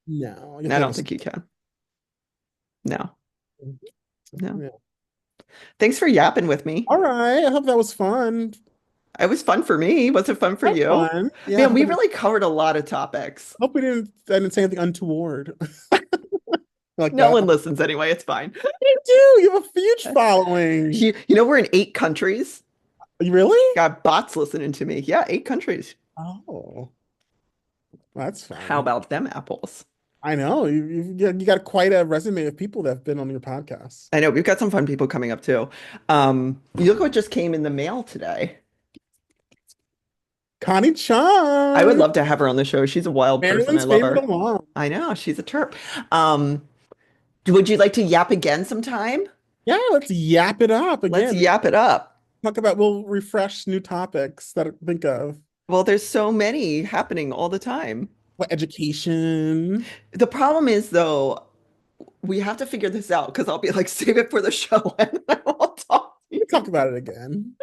No, you have I to have don't think you can. No, no. yeah. Thanks for yapping with me. All right. I hope that was fun. It was fun for me. Was it fun for Have you? fun. Yeah, I Man, hope we really covered a lot of topics. I didn't say anything untoward like No that. one listens anyway. It's fine. You do. You have a huge following. You know, we're in 8 countries. You really? Got bots listening to me. Yeah, 8 countries. Oh, that's How fun. about them apples? I know you got quite a resume of people that have been on your podcast. I know we've got some fun people coming up too. You look what just came in the mail today. Connie I would Chung, love to have her on the show. She's a wild person. I Maryland's love favorite her. alum. I know she's a terp. Um, would you like to yap again sometime? Yeah, let's yap it up Let's again. yap it up. We'll refresh new topics that I think of. Well, there's so many happening all the time. What education? The problem is, though, we have to figure this out because I'll be like, save it for the show and I won't talk to We you. talk about it again.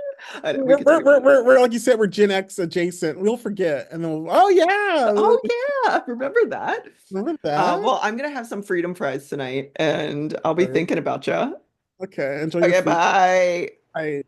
I know, we can talk about it. We're like you said, we're Gen X adjacent. We'll forget, and then oh yeah, Oh, yeah. Remember that? remember that? Well, I'm going to have some freedom fries tonight and I'll be Right. thinking about you. Okay, enjoy your Okay, food. bye. I